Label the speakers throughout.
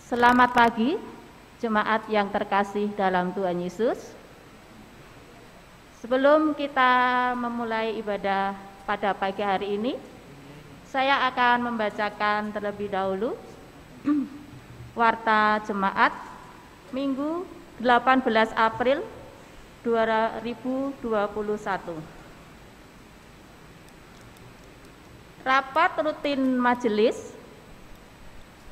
Speaker 1: Selamat pagi, jemaat yang terkasih dalam Tuhan Yesus. Sebelum kita memulai ibadah pada pagi hari ini, saya akan membacakan terlebih dahulu Warta Jemaat Minggu 18 April 2021. Rapat rutin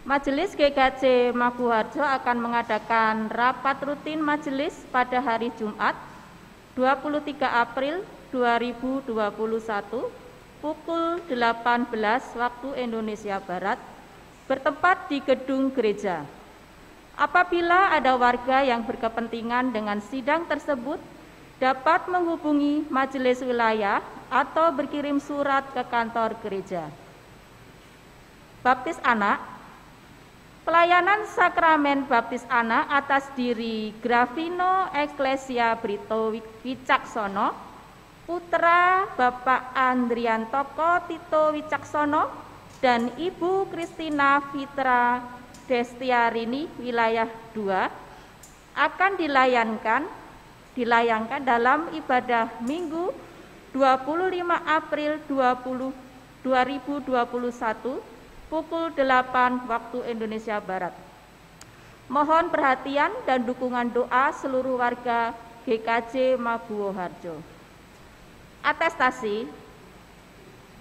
Speaker 1: Majelis GKJ Maguwoharjo akan mengadakan rapat rutin majelis pada hari Jumat 23 April 2021 pukul 18 waktu Indonesia Barat bertempat di gedung gereja. Apabila ada warga yang berkepentingan dengan sidang tersebut, dapat menghubungi majelis wilayah atau berkirim surat ke kantor gereja. Baptis anak. Pelayanan sakramen baptis anak atas diri Gravino Ecclesia Brito Wicaksono, putra Bapak Andrian Toko Tito Wicaksono dan Ibu Kristina Fitra Destiarini wilayah 2 akan dilayangkan dalam ibadah Minggu 25 April 2021 pukul 8 waktu Indonesia Barat. Mohon perhatian dan dukungan doa seluruh warga GKJ Maguwoharjo. Atestasi.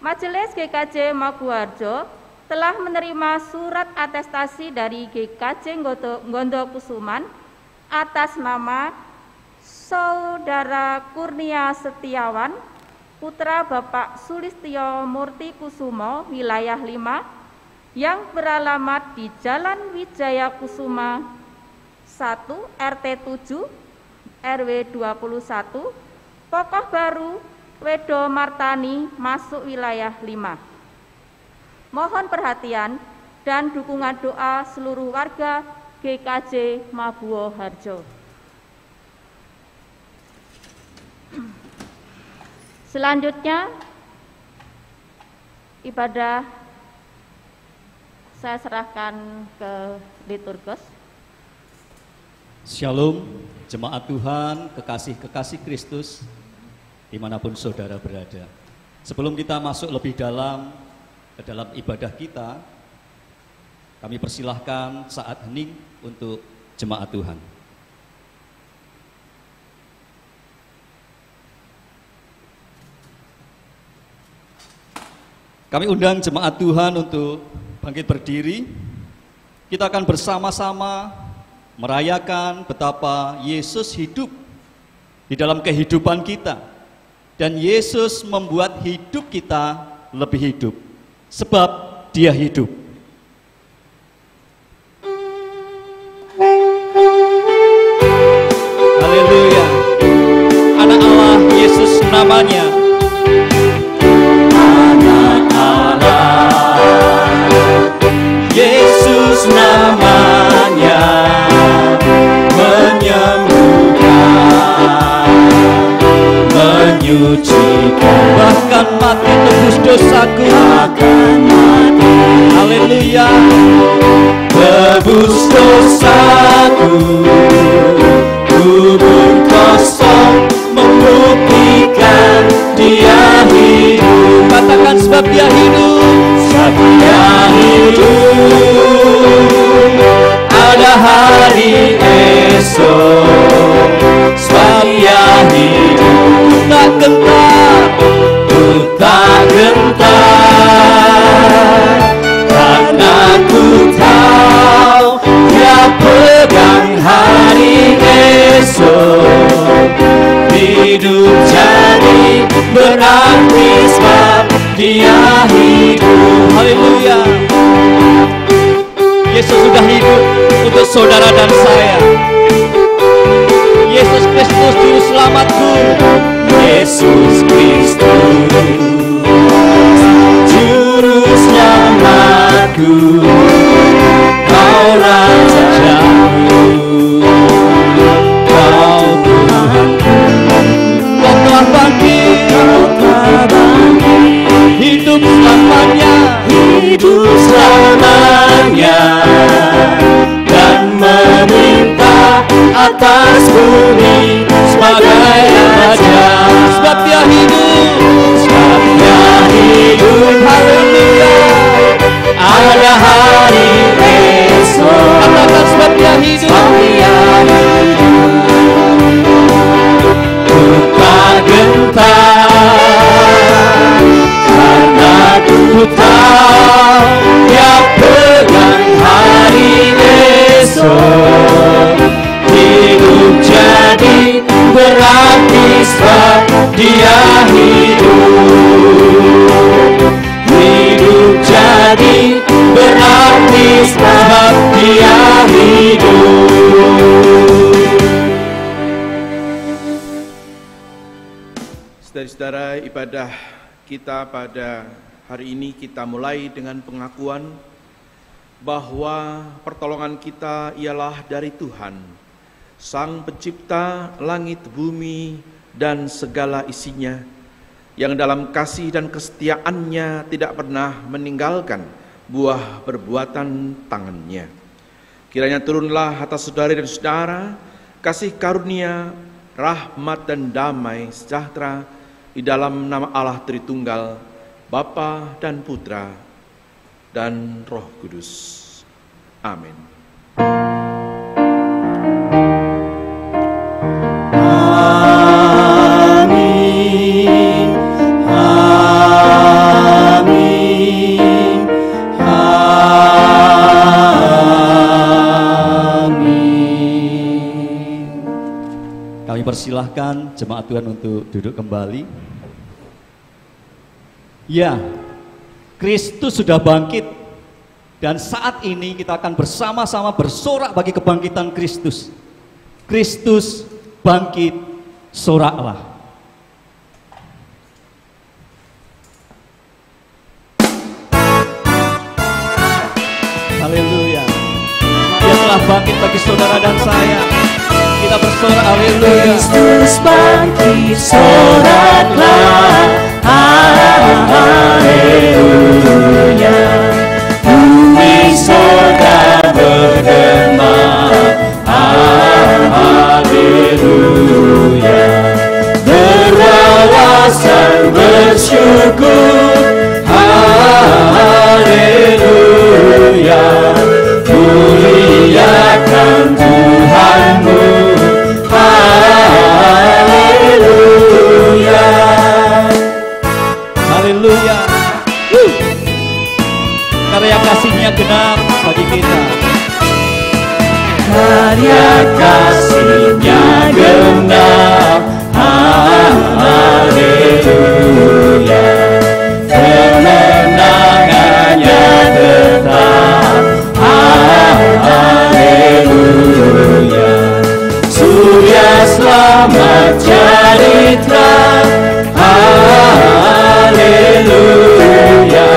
Speaker 1: Majelis GKJ Maguwoharjo telah menerima surat atestasi dari GKJ Ngondokusuman atas nama Saudara Kurnia Setiawan, putra Bapak Sulistyo Murti Kusumo, wilayah 5, yang beralamat di Jalan Wijaya Kusuma 1 RT 7 RW 21 Pokoh Baru Wedo Martani masuk wilayah 5. Mohon perhatian dan dukungan doa seluruh warga GKJ Maguwoharjo. Selanjutnya ibadah saya serahkan ke liturgus.
Speaker 2: Shalom, jemaat Tuhan, kekasih-kekasih Kristus, dimanapun saudara berada. Sebelum kita masuk lebih dalam ke dalam ibadah kita, kami persilahkan saat hening untuk jemaat Tuhan. Kami undang jemaat Tuhan untuk bangkit berdiri. Kita akan bersama-sama merayakan betapa Yesus hidup di dalam kehidupan kita. Dan Yesus membuat hidup kita lebih hidup, sebab Dia hidup. Haleluya. Anak Allah, Yesus namanya. Yesus namanya menyembuhkan, menyucikan, bahkan mati tebus dosaku. Haleluya. Tebus dosaku, kubur kosong membuktikan Dia hidup. Katakan sebab Dia hidup. Sebab Dia hidup, ada hari esok. Sebab Dia hidup, tak gentar, tak gentar. Karena ku tahu Dia pegang hari esok. Hidup jadi berarti sebab Dia hidup. Haleluya. Yesus sudah hidup untuk saudara dan saya. Yesus Kristus juru selamatku. Yesus Kristus juru selamatku. Kau rajaku, Kau Tuhanku. Kau telah bangkit, hidup selamanya, hidup selamanya.
Speaker 3: atas bumi sebagai raja.
Speaker 2: Sebab Dia hidup,
Speaker 3: Sebab Dia hidup,
Speaker 2: haleluya.
Speaker 3: ada hari esok.
Speaker 2: Katakan sebab Dia hidup,
Speaker 3: Sebab Dia hidup, ku tak gentar, karena ku tahu Dia pegang hari esok. Hidup jadi berarti sebab Dia hidup. Hidup jadi berarti sebab Dia hidup.
Speaker 4: Saudara-saudara, ibadah kita pada hari ini kita mulai dengan pengakuan bahwa pertolongan kita ialah dari Tuhan, Sang Pencipta langit, bumi, dan segala isinya, yang dalam kasih dan kesetiaannya tidak pernah meninggalkan buah perbuatan tangannya. Kiranya turunlah atas saudara dan saudara kasih karunia, rahmat dan damai sejahtera di dalam nama Allah Tritunggal, Bapa dan Putra dan Roh Kudus. Amin.
Speaker 3: Amin. Amin. Amin.
Speaker 2: Kami persilahkan jemaat Tuhan untuk duduk kembali. Ya, Kristus sudah bangkit, dan saat ini kita akan bersama-sama bersorak bagi kebangkitan Kristus. Kristus bangkit, soraklah. Haleluya. Dia telah bangkit bagi saudara dan saya. Kita bersorak, haleluya.
Speaker 3: Kristus bangkit, soraklah. Haleluya. Bumi surga bergema. Haleluya. Berwawasan bersyukur. Haleluya. Muliakan Tuhanmu. Haleluya.
Speaker 2: Haleluya. Karya kasih-Nya genap bagi kita.
Speaker 3: Karya kasih-Nya genap. Haleluya. Kemenangannya tetap. Haleluya. Surya selamat jadi terang. Haleluya.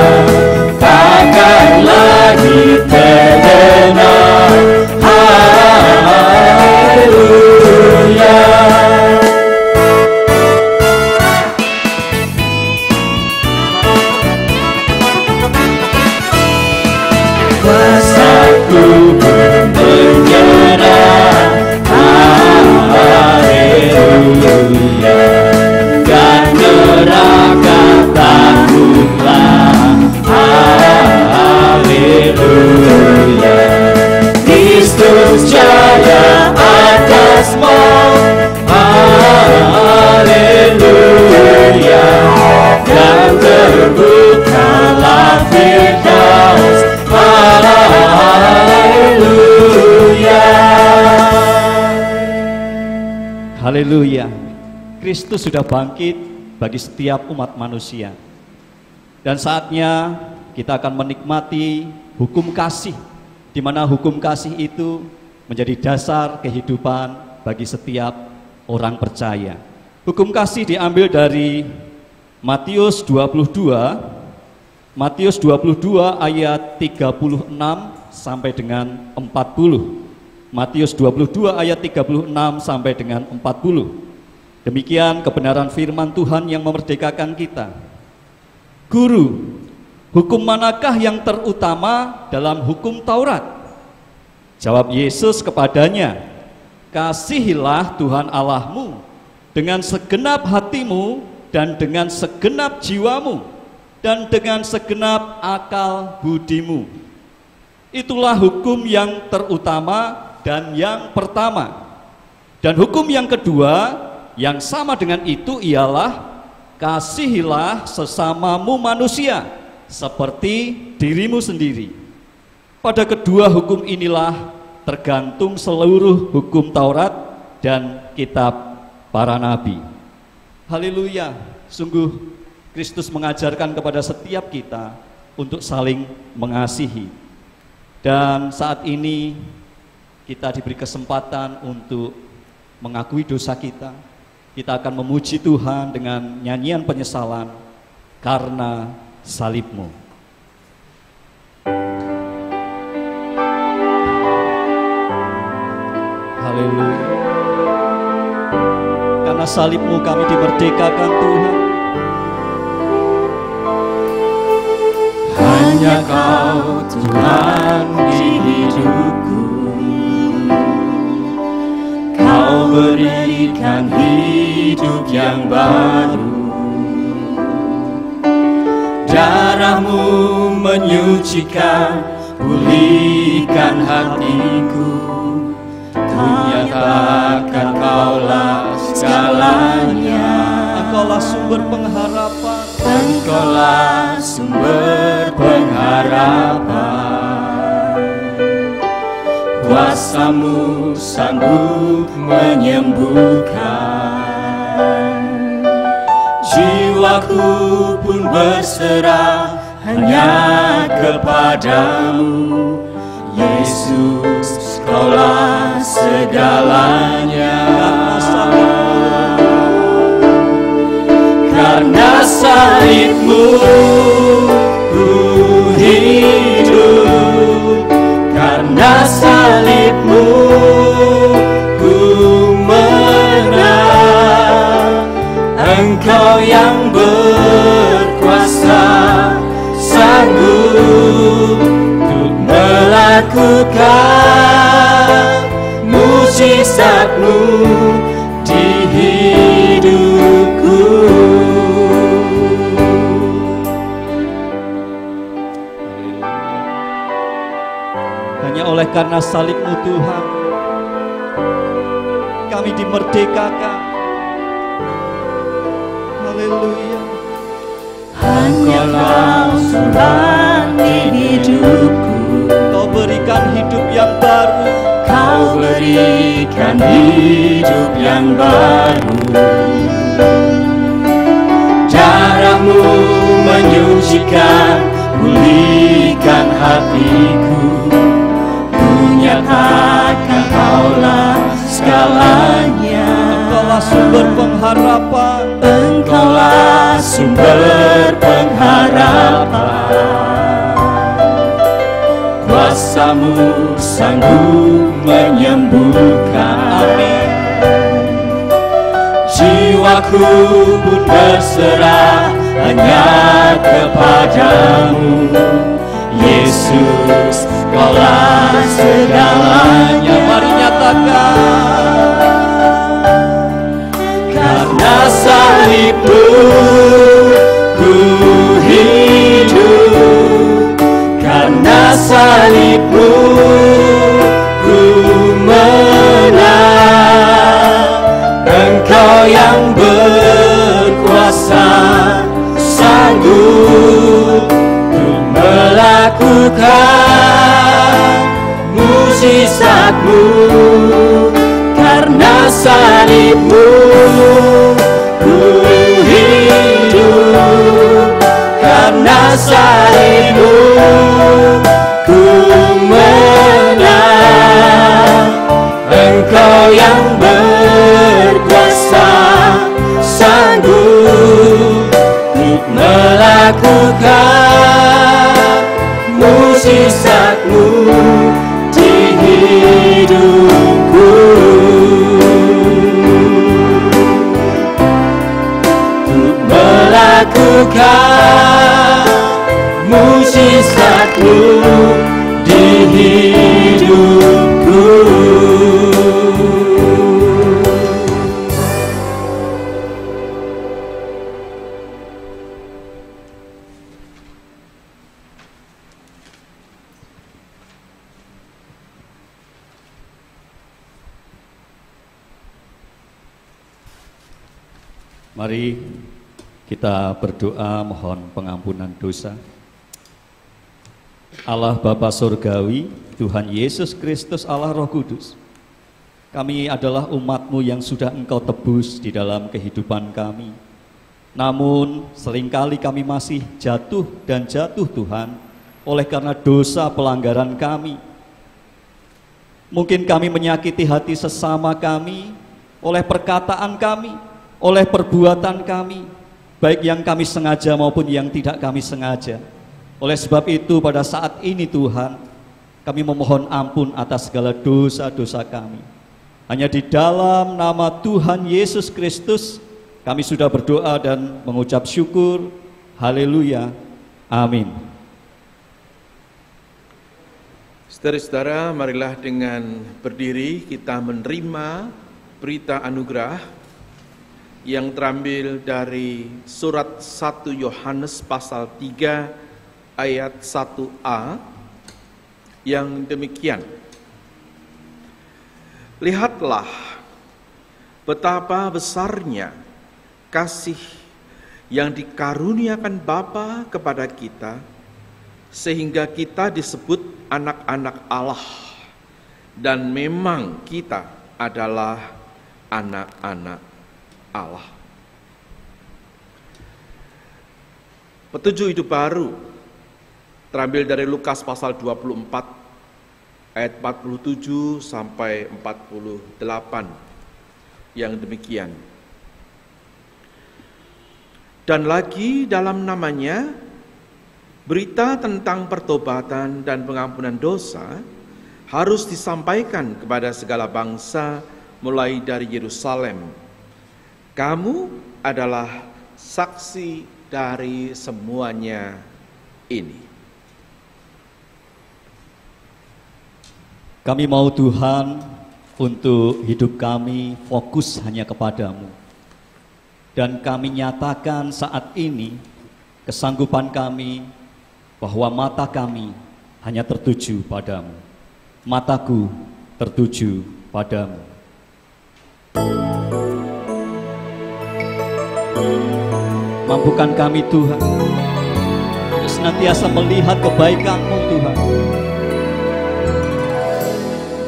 Speaker 3: Takkan lagi terdengar. Haleluya. Kuasaku menyerah. Haleluya. Dan neraka takutlah. Haleluya. Kristus jaya atas maut. Haleluya. Dan terbukalah Firdaus. Haleluya.
Speaker 2: Haleluya. Kristus sudah bangkit bagi setiap umat manusia. Dan saatnya kita akan menikmati hukum kasih, di mana hukum kasih itu menjadi dasar kehidupan bagi setiap orang percaya. Hukum kasih diambil dari Matius 22 ayat 36 sampai dengan 40. Matius 22 ayat 36 sampai dengan 40. Demikian kebenaran firman Tuhan yang memerdekakan kita. Guru, hukum manakah yang terutama dalam hukum Taurat? Jawab Yesus kepadanya, kasihilah Tuhan Allahmu dengan segenap hatimu dan dengan segenap jiwamu dan dengan segenap akal budimu. Itulah hukum yang terutama dan yang pertama. Dan hukum yang kedua yang sama dengan itu ialah kasihilah sesamamu manusia seperti dirimu sendiri. Pada kedua hukum inilah tergantung seluruh hukum Taurat dan kitab para nabi. Haleluya, sungguh Kristus mengajarkan kepada setiap kita untuk saling mengasihi. Dan saat ini kita diberi kesempatan untuk mengakui dosa kita. Kita akan memuji Tuhan dengan nyanyian penyesalan karena salib-Mu. Haleluya. Karena salib-Mu kami dimerdekakan Tuhan.
Speaker 3: Hanya Kau Tuhan di hidupku, Kau berikan hidup yang baru. Darah-Mu menyucikan, pulihkan hatiku. Kunyatakan Kaulah segalanya.
Speaker 2: Engkaulah sumber pengharapan.
Speaker 3: Engkaulah sumber pengharapan. Kuasa-Mu sanggup menyembuhkan. Jiwaku pun berserah hanya kepadamu. Yesus, Kaulah segalanya. Karena salib-Mu ku hidup, karena salib-Mu ku menang. Engkau yang berkuasa sanggup untuk melakukan mujizat-Mu di hidupku.
Speaker 2: Hanya oleh karena salib-Mu Tuhan, kami dimerdekakan. Haleluya.
Speaker 3: Hanyalah Tuhan di hidupku,
Speaker 2: Kau berikan hidup yang baru.
Speaker 3: Kau berikan hidup yang baru. Darah-Mu menyucikan, pulihkan hatiku. Kunyatakan Kaulah segalanya.
Speaker 2: Engkaulah sumber pengharapan.
Speaker 3: Engkaulah sumber pengharapan. Kuasa-Mu sanggup menyembuhkan.
Speaker 2: Amin.
Speaker 3: Jiwaku pun berserah hanya kepadamu. Yesus, Kaulah segalanya.
Speaker 2: Mari nyatakan.
Speaker 3: Karena salib-Mu ku hidup, karena salib-Mu ku menang. Engkau yang berkuasa sanggup untuk melakukan mujizat-Mu. Karena salib-Mu ku hidup, karena salib-Mu ku menang. Engkau yang berkuasa sanggup untuk melakukan mujizat-Mu di hidupku. Untuk melakukan mujizat-Mu di hidupku.
Speaker 2: Mari kita berdoa mohon pengampunan dosa. Allah Bapa Surgawi, Tuhan Yesus Kristus, Allah Roh Kudus, kami adalah umat-Mu yang sudah Engkau tebus di dalam kehidupan kami. Namun seringkali kami masih jatuh dan jatuh Tuhan, oleh karena dosa pelanggaran kami. Mungkin kami menyakiti hati sesama kami, oleh perkataan kami, oleh perbuatan kami, baik yang kami sengaja maupun yang tidak kami sengaja. Oleh sebab itu pada saat ini Tuhan, kami memohon ampun atas segala dosa-dosa kami. Hanya di dalam nama Tuhan Yesus Kristus kami sudah berdoa dan mengucap syukur. Haleluya. Amin.
Speaker 4: Saudara-saudara, marilah dengan berdiri kita menerima berita anugerah yang terambil dari surat 1 Yohanes pasal 3 ayat 1a yang demikian. Lihatlah betapa besarnya kasih yang dikaruniakan Bapa kepada kita, sehingga kita disebut anak-anak Allah, dan memang kita adalah anak-anak Allah. Petunjuk hidup baru terambil dari Lukas pasal 24 ayat 47 sampai 48 yang demikian. Dan lagi dalam namanya berita tentang pertobatan dan pengampunan dosa harus disampaikan kepada segala bangsa mulai dari Yerusalem. Kamu adalah saksi dari semuanya ini.
Speaker 2: Kami mau Tuhan untuk hidup kami fokus hanya kepadamu. Dan kami nyatakan saat ini kesanggupan kami bahwa mata kami hanya tertuju padamu. Mataku tertuju padamu. Mampukan kami Tuhan untuk senantiasa melihat kebaikan-Mu Tuhan.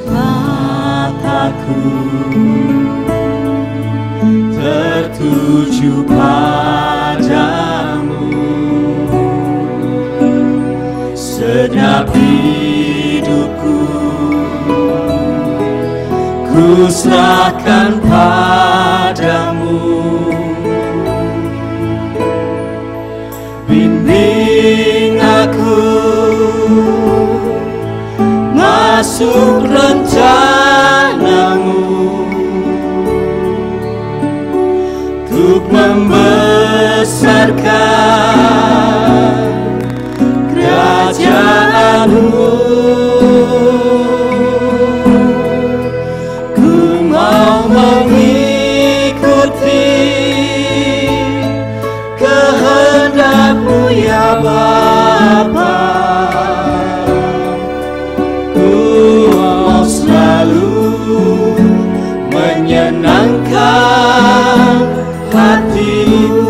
Speaker 3: Mataku tertuju padamu, segenap hidupku ku serahkan padamu. Bimbing aku masuk rencana-Mu, untuk membesarkan kerajaan-Mu. Ku mau mengikuti kehendak-Mu ya Bapa. Ku mau selalu menyenangkan hati-Mu.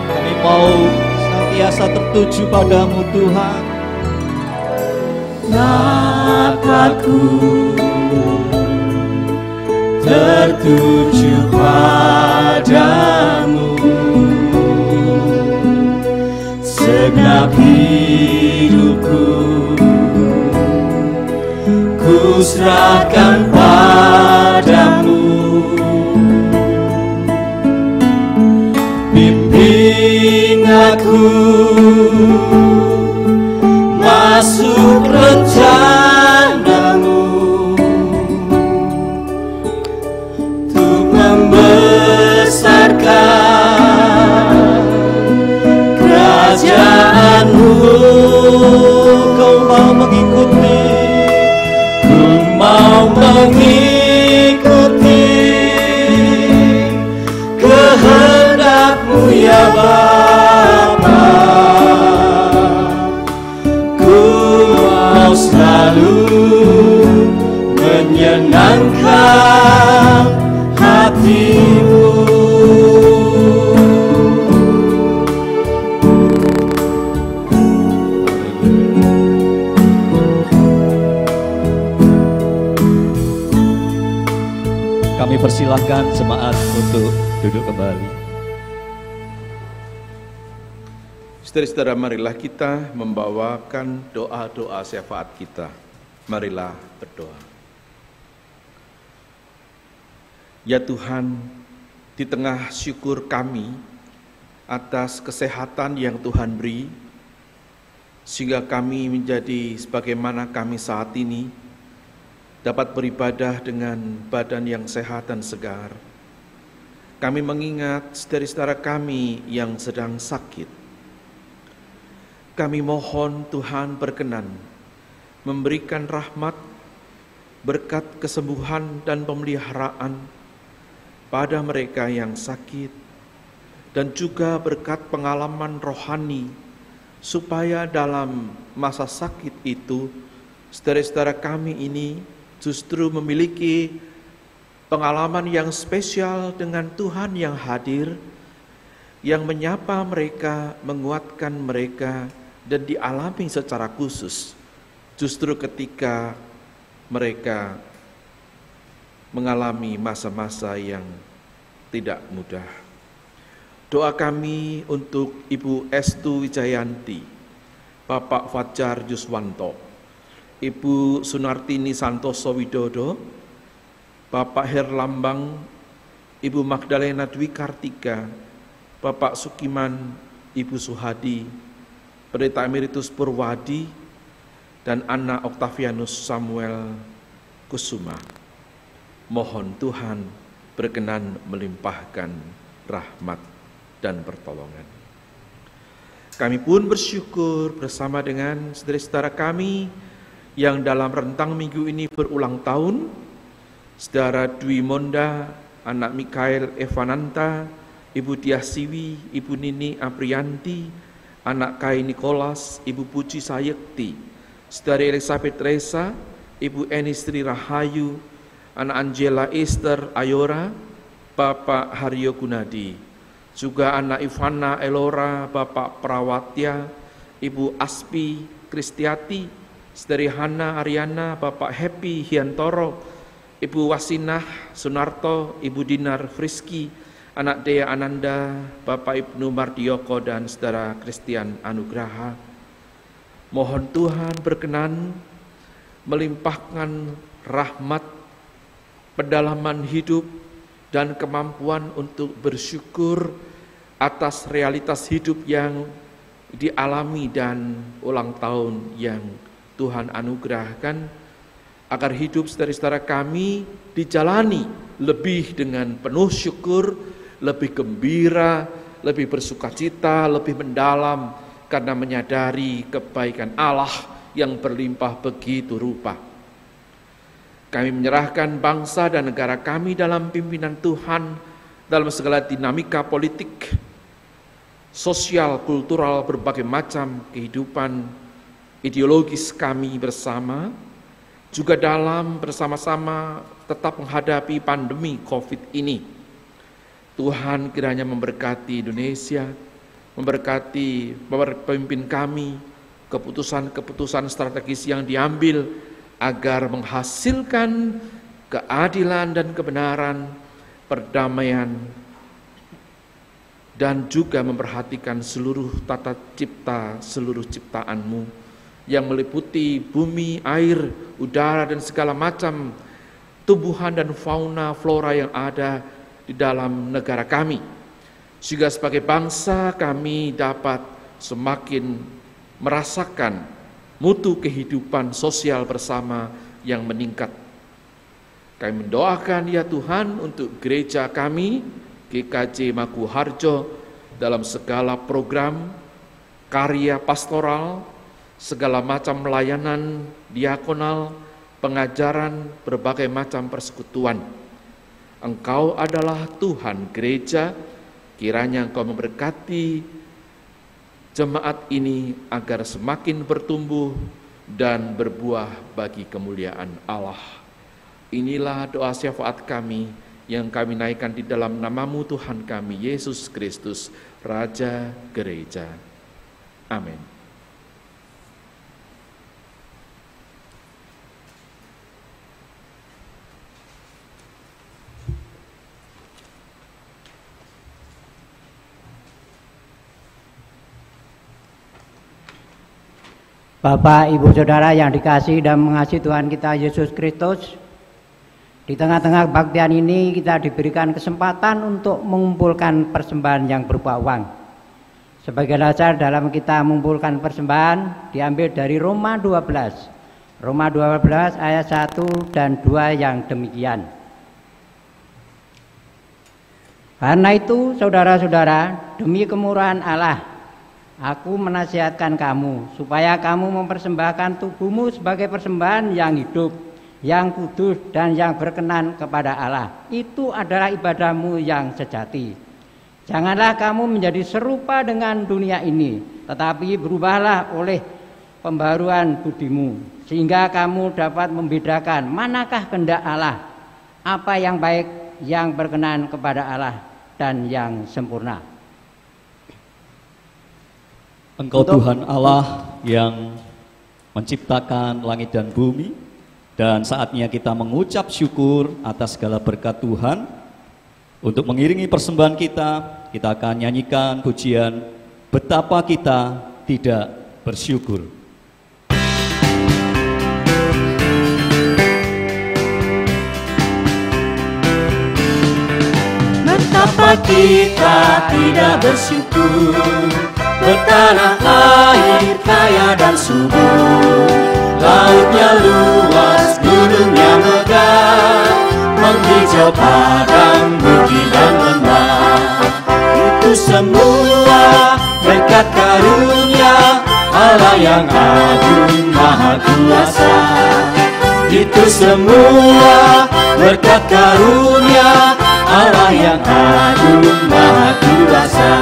Speaker 2: Kami mau senantiasa tertuju padamu Tuhan.
Speaker 3: Mataku tertuju padamu, segenap hidupku ku serahkan padamu. Bimbing aku masuk rencana-Mu, untuk membesarkan kerajaan-Mu.
Speaker 2: Kau mau mengikuti,
Speaker 3: Ku mau mengikuti kehendak-Mu ya Bapa. Ku mau menyenangkan hatimu.
Speaker 2: Kami persilahkan jemaat untuk duduk kembali.
Speaker 4: Saudara-saudara, marilah kita membawakan doa-doa syafaat kita. Marilah berdoa. Ya Tuhan, di tengah syukur kami atas kesehatan yang Tuhan beri, sehingga kami menjadi sebagaimana kami saat ini, dapat beribadah dengan badan yang sehat dan segar. Kami mengingat saudara-saudara kami yang sedang sakit. Kami mohon Tuhan berkenan memberikan rahmat, berkat kesembuhan dan pemeliharaan pada mereka yang sakit, dan juga berkat pengalaman rohani, supaya dalam masa sakit itu, saudara-saudara kami ini justru memiliki pengalaman yang spesial dengan Tuhan yang hadir, yang menyapa mereka, menguatkan mereka, dan dialami secara khusus justru ketika mereka mengalami masa-masa yang tidak mudah. Doa kami untuk Ibu Estu Wijayanti, Bapak Fajar Yuswanto, Ibu Sunartini Santoso Widodo, Bapak Herlambang, Ibu Magdalena Dwi Kartika, Bapak Sukiman, Ibu Suhadi, Pendeta Emeritus Purwadi, dan anak Octavianus Samuel Kusuma. Mohon Tuhan berkenan melimpahkan rahmat dan pertolongan. Kami pun bersyukur bersama dengan saudara-saudara kami yang dalam rentang minggu ini berulang tahun, saudara Dwi Monda, anak Mikael Evananta, Ibu Diasiwi, Ibu Nini Aprianti, anak Kai Nikolas, Ibu Puji Sayekti, saudara Elizabeth Reza, Ibu Enistri Rahayu, anak Angela Esther Ayora, Bapak Haryo Gunadi, juga anak Ivana Elora, Bapak Prawatya, Ibu Aspi Kristiati, saudari Hana Ariana, Bapak Happy Hiantoro, Ibu Wasinah Sunarto, Ibu Dinar Friski, anak Dea Ananda, Bapak Ibnu Mardioko, dan saudara Christian Anugraha. Mohon Tuhan berkenan melimpahkan rahmat, pendalaman hidup, dan kemampuan untuk bersyukur atas realitas hidup yang dialami dan ulang tahun yang Tuhan anugerahkan, agar hidup saudara-saudara kami dijalani lebih dengan penuh syukur, lebih gembira, lebih bersukacita, lebih mendalam, karena menyadari kebaikan Allah yang berlimpah begitu rupa. Kami menyerahkan bangsa dan negara kami dalam pimpinan Tuhan, dalam segala dinamika politik, sosial, kultural, berbagai macam kehidupan ideologis kami bersama, juga dalam bersama-sama tetap menghadapi pandemi COVID ini. Tuhan kiranya memberkati Indonesia, memberkati pemimpin kami, keputusan-keputusan strategis yang diambil agar menghasilkan keadilan dan kebenaran, perdamaian, dan juga memperhatikan seluruh tata cipta, seluruh ciptaan-Mu yang meliputi bumi, air, udara, dan segala macam tumbuhan dan fauna, flora yang ada di dalam negara kami. Sehingga sebagai bangsa kami dapat semakin merasakan mutu kehidupan sosial bersama yang meningkat. Kami mendoakan ya Tuhan untuk gereja kami, GKJ Maguharjo, dalam segala program, karya pastoral, segala macam layanan diakonal, pengajaran, berbagai macam persekutuan. Engkau adalah Tuhan gereja, kiranya Engkau memberkati jemaat ini agar semakin bertumbuh dan berbuah bagi kemuliaan Allah. Inilah doa syafaat kami yang kami naikkan di dalam nama-Mu Tuhan kami, Yesus Kristus, Raja Gereja. Amin.
Speaker 5: Bapak, Ibu, Saudara yang dikasihi dan mengasihi Tuhan kita Yesus Kristus, di tengah-tengah kebaktian ini kita diberikan kesempatan untuk mengumpulkan persembahan yang berupa uang. Sebagai dasar dalam kita mengumpulkan persembahan diambil dari Roma 12. Roma 12 ayat 1 dan 2 yang demikian. Karena itu, saudara-saudara, demi kemurahan Allah, aku menasihatkan kamu supaya kamu mempersembahkan tubuhmu sebagai persembahan yang hidup, yang kudus dan yang berkenan kepada Allah. Itu adalah ibadahmu yang sejati. Janganlah kamu menjadi serupa dengan dunia ini, tetapi berubahlah oleh pembaruan budimu, sehingga kamu dapat membedakan manakah kehendak Allah, apa yang baik, yang berkenan kepada Allah, dan yang sempurna.
Speaker 2: Engkau Tuhan Allah yang menciptakan langit dan bumi, dan saatnya kita mengucap syukur atas segala berkat Tuhan. Untuk mengiringi persembahan kita akan nyanyikan pujian Betapa Kita Tidak Bersyukur.
Speaker 3: Betapa kita tidak bersyukur, bertanah air kaya dan subur, lautnya luas, gunungnya megah, menghijau padang, bukit dan lembah. Itu semua berkat karunia Allah yang agung maha kuasa. Itu semua berkat karunia Allah yang agung maha kuasa.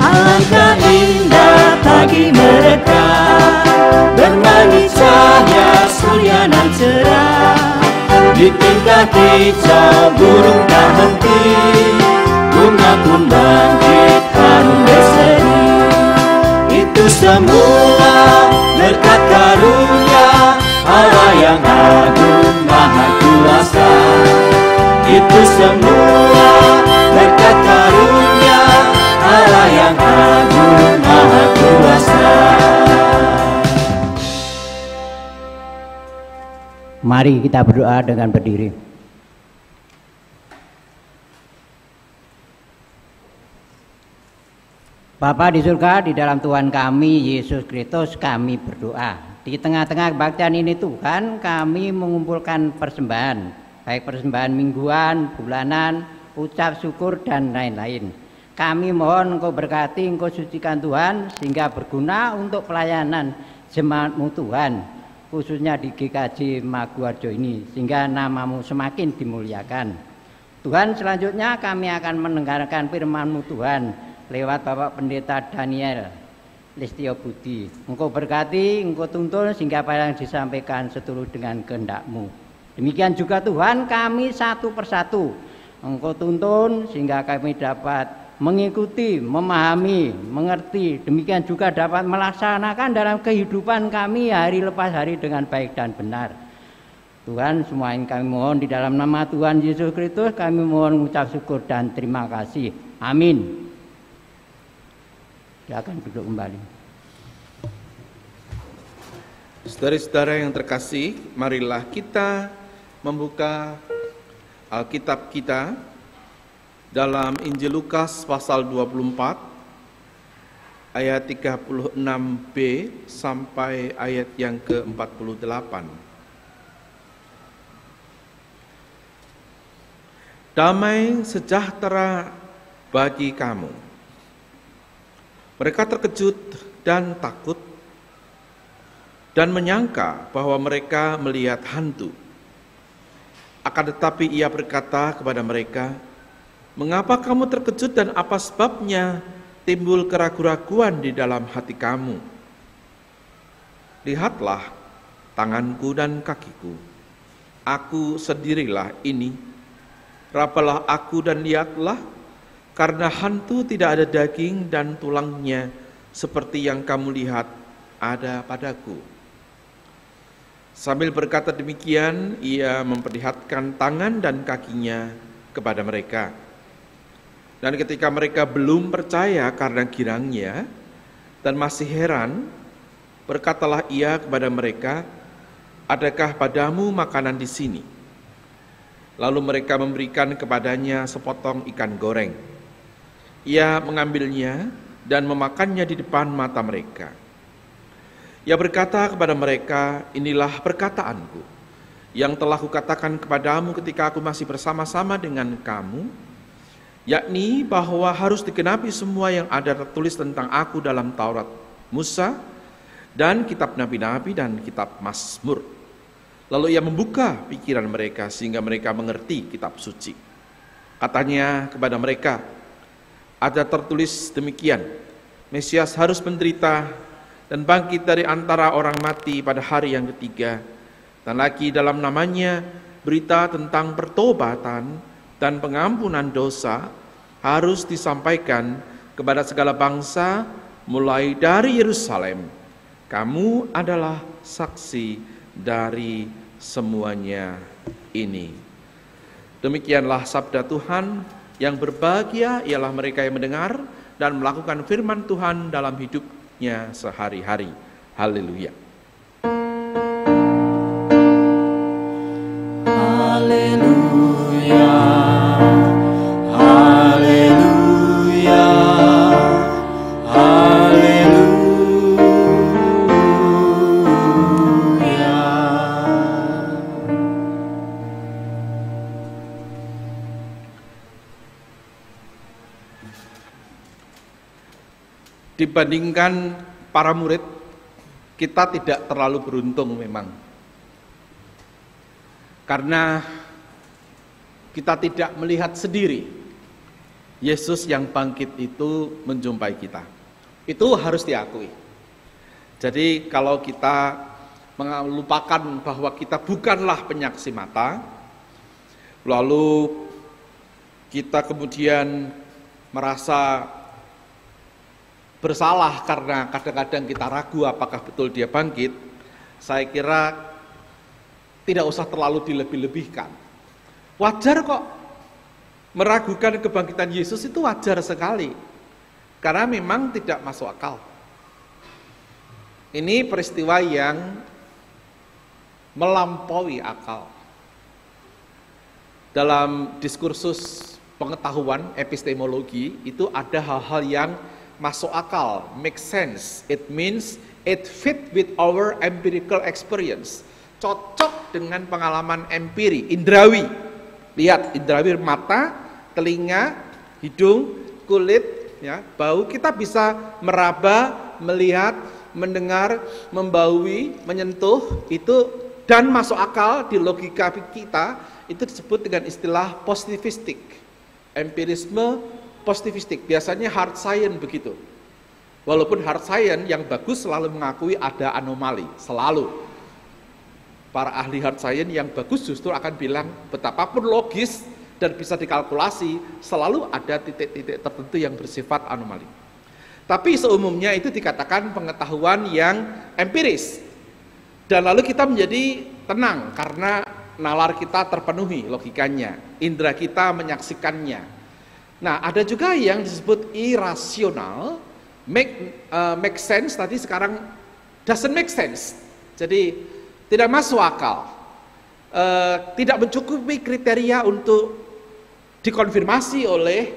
Speaker 3: Alangkah indah pagi mereka, bermangi cahaya surya nan cerah. Di tingkat hijau burung tak henti, bunga pun bangkit harum berseri. Itu semua berkat karunia Allah yang agung maha kuasa. Itu semua berkat karunia Allah yang agung maha kuasa.
Speaker 5: Mari kita berdoa dengan berdiri. Bapa di surga, di dalam Tuhan kami Yesus Kristus kami berdoa. Di tengah-tengah kebaktian ini Tuhan, kami mengumpulkan persembahan, baik persembahan mingguan, bulanan, ucap syukur dan lain-lain. Kami mohon Engkau berkati, Engkau sucikan Tuhan, sehingga berguna untuk pelayanan jemaat-Mu Tuhan, khususnya di GKJ Maguwarjo ini, sehingga nama-Mu semakin dimuliakan. Tuhan, selanjutnya kami akan mendengarkan firman-Mu Tuhan lewat Bapak Pendeta Daniel Listio Budi. Engkau berkati, Engkau tuntun, sehingga apa yang disampaikan seturut dengan kehendak-Mu. Demikian juga Tuhan, kami satu persatu Engkau tuntun, sehingga kami dapat mengikuti, memahami, mengerti, demikian juga dapat melaksanakan dalam kehidupan kami hari lepas hari dengan baik dan benar. Tuhan, semua yang kami mohon di dalam nama Tuhan Yesus Kristus, kami mohon mengucap syukur dan terima kasih. Amin. Silakan duduk kembali.
Speaker 4: Saudara-saudara yang terkasih, marilah kita membuka Alkitab kita dalam Injil Lukas pasal 24 ayat 36b sampai ayat yang ke-48. Damai sejahtera bagi kamu. Mereka terkejut dan takut dan menyangka bahwa mereka melihat hantu. Akan tetapi ia berkata kepada mereka, "Mengapa kamu terkejut dan apa sebabnya timbul keraguan-raguan di dalam hati kamu. Lihatlah tanganku dan kakiku, aku sendirilah ini. Rapalah aku dan lihatlah, karena hantu tidak ada daging dan tulangnya seperti yang kamu lihat ada padaku. Sambil berkata demikian, ia memperlihatkan tangan dan kakinya kepada mereka. Dan ketika mereka belum percaya karena girangnya dan masih heran, berkatalah ia kepada mereka, "Adakah padamu makanan di sini?" Lalu mereka memberikan kepadanya sepotong ikan goreng. Ia mengambilnya dan memakannya di depan mata mereka. Ia berkata kepada mereka, "Inilah perkataanku yang telah kukatakan kepadamu ketika aku masih bersama-sama dengan kamu, yakni bahwa harus digenapi semua yang ada tertulis tentang aku dalam Taurat Musa dan kitab nabi-nabi dan kitab Mazmur." Lalu ia membuka pikiran mereka sehingga mereka mengerti kitab suci. Katanya kepada mereka, "Ada tertulis demikian, Mesias harus menderita dan bangkit dari antara orang mati pada hari yang ketiga. Dan lagi dalam namanya berita tentang pertobatan dan pengampunan dosa harus disampaikan kepada segala bangsa mulai dari Yerusalem. Kamu adalah saksi dari semuanya ini." Demikianlah sabda Tuhan. Yang berbahagia ialah mereka yang mendengar dan melakukan firman Tuhan dalam hidupnya sehari-hari. Haleluya.
Speaker 3: Haleluya, haleluya, haleluya.
Speaker 4: Dibandingkan para murid, kita tidak terlalu beruntung memang. Karena kita tidak melihat sendiri Yesus yang bangkit itu menjumpai kita. Itu harus diakui. Jadi kalau kita melupakan bahwa kita bukanlah penyaksi mata, lalu kita kemudian merasa bersalah karena kadang-kadang kita ragu apakah betul dia bangkit, saya kira tidak usah terlalu dilebih-lebihkan. Wajar kok meragukan kebangkitan Yesus, itu wajar sekali, karena memang tidak masuk akal. Ini peristiwa yang melampaui akal. Dalam diskursus pengetahuan epistemologi itu ada hal-hal yang masuk akal, make sense. It means it fit with our empirical experience. Cocok dengan pengalaman empiri, indrawi. Lihat, indrawi mata, telinga, hidung, kulit, ya, bau. Kita bisa meraba, melihat, mendengar, membaui, menyentuh, itu dan masuk akal di logika kita. Itu disebut dengan istilah positivistik. Empirisme positivistik, biasanya hard science begitu. Walaupun hard science yang bagus selalu mengakui ada anomali, selalu. Para ahli hard science yang bagus justru akan bilang betapapun logis dan bisa dikalkulasi, selalu ada titik-titik tertentu yang bersifat anomali. Tapi seumumnya itu dikatakan pengetahuan yang empiris. Dan lalu kita menjadi tenang karena nalar kita terpenuhi logikanya, indera kita menyaksikannya. Nah, ada juga yang disebut irasional, make sense, tadi sekarang doesn't make sense. Jadi tidak masuk akal, tidak mencukupi kriteria untuk dikonfirmasi oleh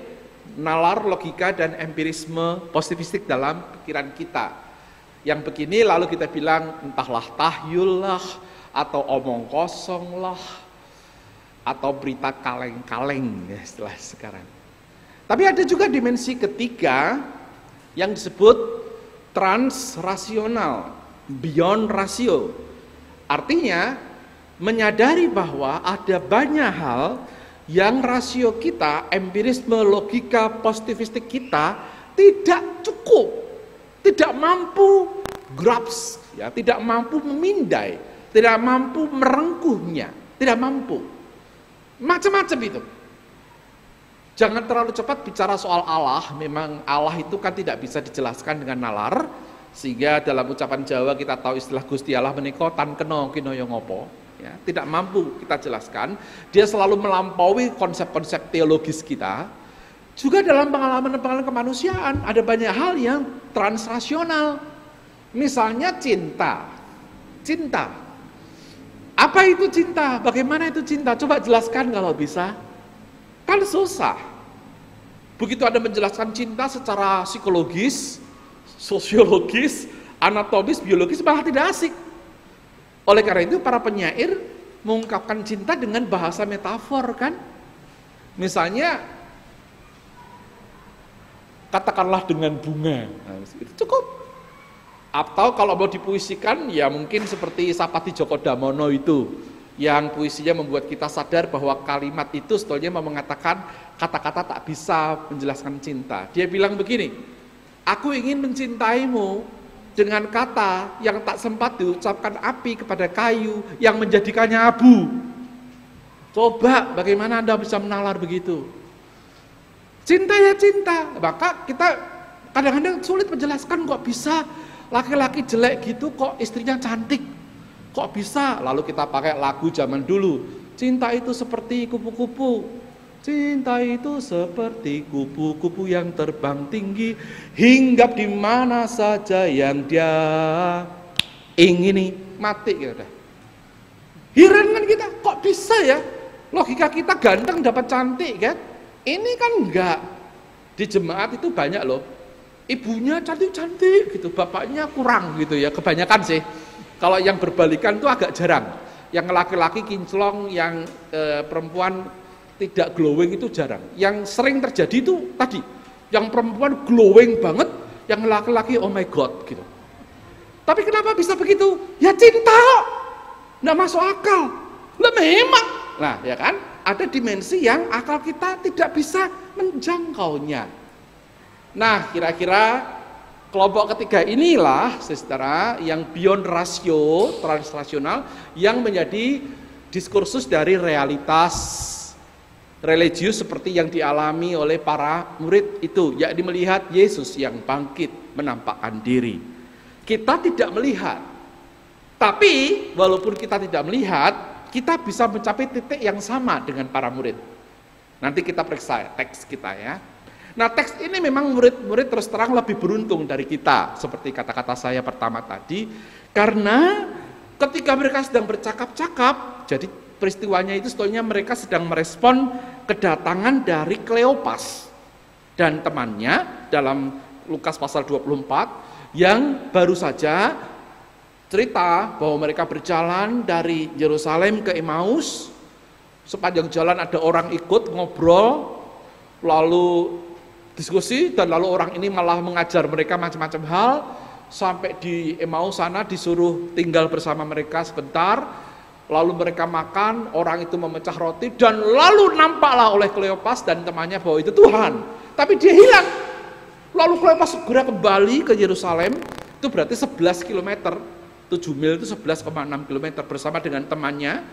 Speaker 4: nalar logika dan empirisme positivistik dalam pikiran kita. Yang begini lalu kita bilang entahlah tahyul lah, atau omong kosong lah, atau berita kaleng-kaleng ya istilah sekarang. Tapi ada juga dimensi ketiga yang disebut transrasional, beyond rasio. Artinya menyadari bahwa ada banyak hal yang rasio kita, empirisme, logika, positivistik kita tidak cukup, tidak mampu grasp, ya, tidak mampu memindai, tidak mampu merengkuhnya, tidak mampu. Macam-macam itu. Jangan terlalu cepat bicara soal Allah. Memang Allah itu kan tidak bisa dijelaskan dengan nalar, sehingga dalam ucapan Jawa kita tahu istilah Gusti Allah menika tan kena kinoyo ngopo, ya, tidak mampu kita jelaskan. Dia selalu melampaui konsep-konsep teologis kita. Juga dalam pengalaman-pengalaman kemanusiaan ada banyak hal yang transrasional. Misalnya cinta. Cinta. Apa itu cinta? Bagaimana itu cinta? Coba jelaskan kalau bisa. Kan susah. Begitu Anda menjelaskan cinta secara psikologis, sosiologis, anatomis, biologis, malah tidak asik. Oleh karena itu para penyair mengungkapkan cinta dengan bahasa metafor kan. Misalnya, katakanlah dengan bunga. Nah, itu cukup. Atau kalau mau dipuisikan, ya mungkin seperti Sapati Djoko Damono itu, yang puisinya membuat kita sadar bahwa kalimat itu sebetulnya mau mengatakan kata-kata tak bisa menjelaskan cinta. Dia bilang begini, aku ingin mencintaimu dengan kata yang tak sempat diucapkan api kepada kayu yang menjadikannya abu. Coba bagaimana Anda bisa menalar begitu? Cinta ya cinta. Maka kita kadang-kadang sulit menjelaskan kok bisa laki-laki jelek gitu kok istrinya cantik. Kok bisa? Lalu kita pakai lagu zaman dulu. Cinta itu seperti kupu-kupu. Cinta itu seperti kupu-kupu yang terbang tinggi, hinggap di mana saja yang dia ingini. Mati ya udah. Heran kan kita, kok bisa ya? Logika kita ganteng dapat cantik kan? Ini kan enggak. Di jemaat itu banyak loh. Ibunya cantik-cantik gitu, bapaknya kurang gitu ya, kebanyakan sih. Kalau yang berbalikan itu agak jarang. Yang laki-laki kinclong, yang perempuan tidak glowing itu jarang. Yang sering terjadi itu tadi, yang perempuan glowing banget, yang laki-laki oh my god gitu. Tapi kenapa bisa begitu? Ya cinta kok, nggak masuk akal. Lah memang, nah ya kan, ada dimensi yang akal kita tidak bisa menjangkaunya. Nah kira-kira kelompok ketiga inilah, saudara, yang beyond rasio, transrasional, yang menjadi diskursus dari realitas religius seperti yang dialami oleh para murid itu, yakni melihat Yesus yang bangkit menampakkan diri. Kita tidak melihat, tapi walaupun kita tidak melihat, kita bisa mencapai titik yang sama dengan para murid. Nanti kita periksa teks kita ya. Nah teks ini memang murid-murid terus terang lebih beruntung dari kita, seperti kata-kata saya pertama tadi, karena ketika mereka sedang bercakap-cakap, jadi peristiwanya itu sebetulnya mereka sedang merespon kedatangan dari Kleopas dan temannya dalam Lukas pasal 24, yang baru saja cerita bahwa mereka berjalan dari Yerusalem ke Emmaus. Sepanjang jalan ada orang ikut ngobrol, lalu diskusi, dan lalu orang ini malah mengajar mereka macam-macam hal. Sampai di Emmaus sana disuruh tinggal bersama mereka sebentar, lalu mereka makan, orang itu memecah roti, dan lalu nampaklah oleh Kleopas dan temannya bahwa itu Tuhan, tapi dia hilang. Lalu Kleopas segera kembali ke Yerusalem, itu berarti 11 km, 7 mil itu 11,6 km bersama dengan temannya.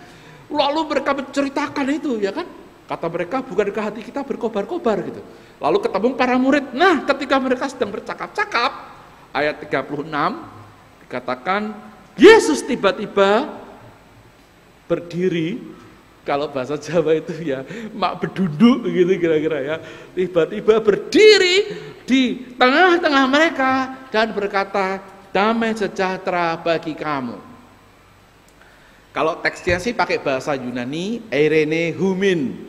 Speaker 4: Lalu mereka menceritakan itu, ya kan? Kata mereka, bukankah hati kita berkobar-kobar gitu. Lalu ketemu para murid. Nah, ketika mereka sedang bercakap-cakap, ayat 36 dikatakan Yesus tiba-tiba berdiri. Kalau bahasa Jawa itu ya mak beduduk gitu kira-kira ya. Tiba-tiba berdiri di tengah-tengah mereka dan berkata, damai sejahtera bagi kamu. Kalau teksnya sih pakai bahasa Yunani, eirene humin.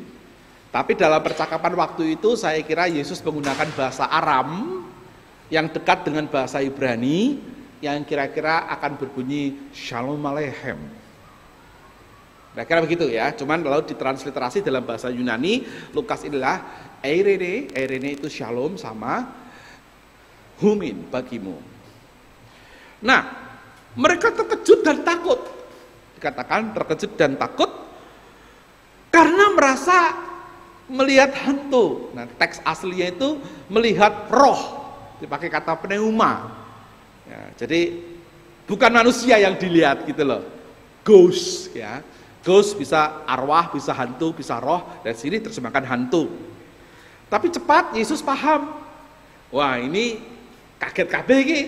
Speaker 4: Tapi dalam percakapan waktu itu saya kira Yesus menggunakan bahasa Aram yang dekat dengan bahasa Ibrani, yang kira-kira akan berbunyi Shalom Aleichem. Kira-kira begitu ya, cuman lalu ditransliterasi dalam bahasa Yunani, Lukas inilah eirene itu Shalom sama humin bagimu. Nah, mereka terkejut dan takut. Dikatakan terkejut dan takut karena merasa melihat hantu. Nah, teks aslinya itu melihat roh. dipakai kata pneuma. Ya, jadi bukan manusia yang dilihat gitu loh. Ghost ya. Ghost bisa arwah, bisa hantu, bisa roh, dan sini terjemahkan hantu. Tapi cepat Yesus paham. Wah, ini kaget kabeh iki.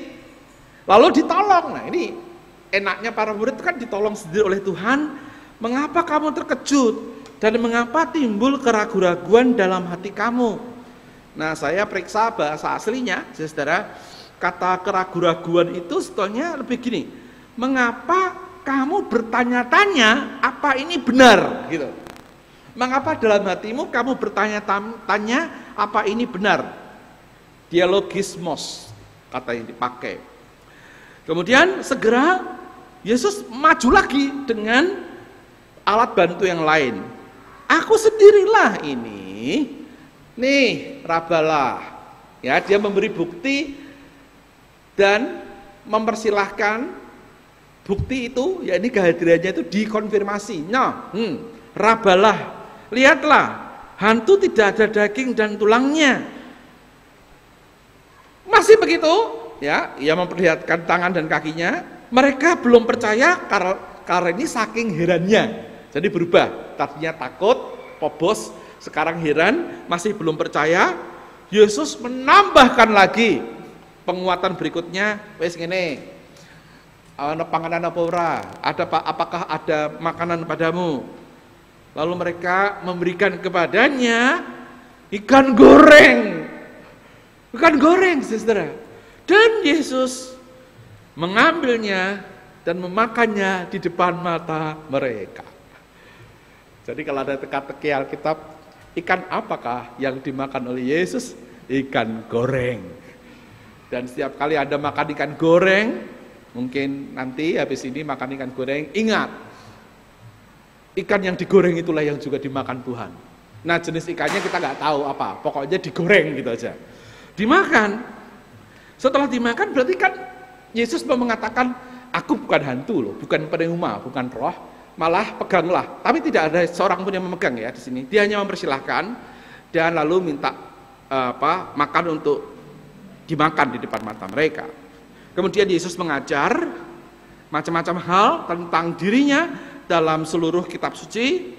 Speaker 4: Lalu ditolong. Nah, ini enaknya para murid kan ditolong sendiri oleh Tuhan. Mengapa kamu terkejut dan mengapa timbul keraguan-raguan dalam hati kamu? Nah, saya periksa bahasa aslinya, saudara. Kata keraguan-raguan itu sebetulnya lebih gini. Mengapa kamu bertanya-tanya apa ini benar gitu. Mengapa dalam hatimu kamu bertanya-tanya apa ini benar? Dialogismos kata yang dipakai. Kemudian segera Yesus maju lagi dengan alat bantu yang lain. Aku sendirilah ini. Nih, rabalah. Ya, dia memberi bukti dan mempersilahkan bukti itu, ya ini kehadirannya itu dikonfirmasi. Nah, rabalah, lihatlah, hantu tidak ada daging dan tulangnya. Masih begitu, ya, ia memperlihatkan tangan dan kakinya. Mereka belum percaya karena ini saking herannya. Jadi berubah, tadinya takut, pobos, sekarang heran, masih belum percaya. Yesus menambahkan lagi penguatan berikutnya, wes ngene. Ana panganan apa ora? Apakah ada makanan padamu? Lalu mereka memberikan kepadanya ikan goreng. Ikan goreng, saudara. Dan Yesus mengambilnya dan memakannya di depan mata mereka. Jadi kalau ada teka-teki Alkitab, ikan apakah yang dimakan oleh Yesus? Ikan goreng. Dan setiap kali Anda makan ikan goreng, mungkin nanti habis ini makan ikan goreng, ingat, ikan yang digoreng itulah yang juga dimakan Tuhan. Nah, jenis ikannya kita nggak tahu apa, pokoknya digoreng gitu aja. Dimakan. Setelah dimakan berarti kan Yesus mau mengatakan, aku bukan hantu loh, bukan pneuma, bukan roh, malah peganglah. Tapi tidak ada seorang pun yang memegang ya di sini. Dia hanya mempersilahkan dan lalu minta makan untuk dimakan di depan mata mereka. Kemudian Yesus mengajar macam-macam hal tentang dirinya dalam seluruh kitab suci.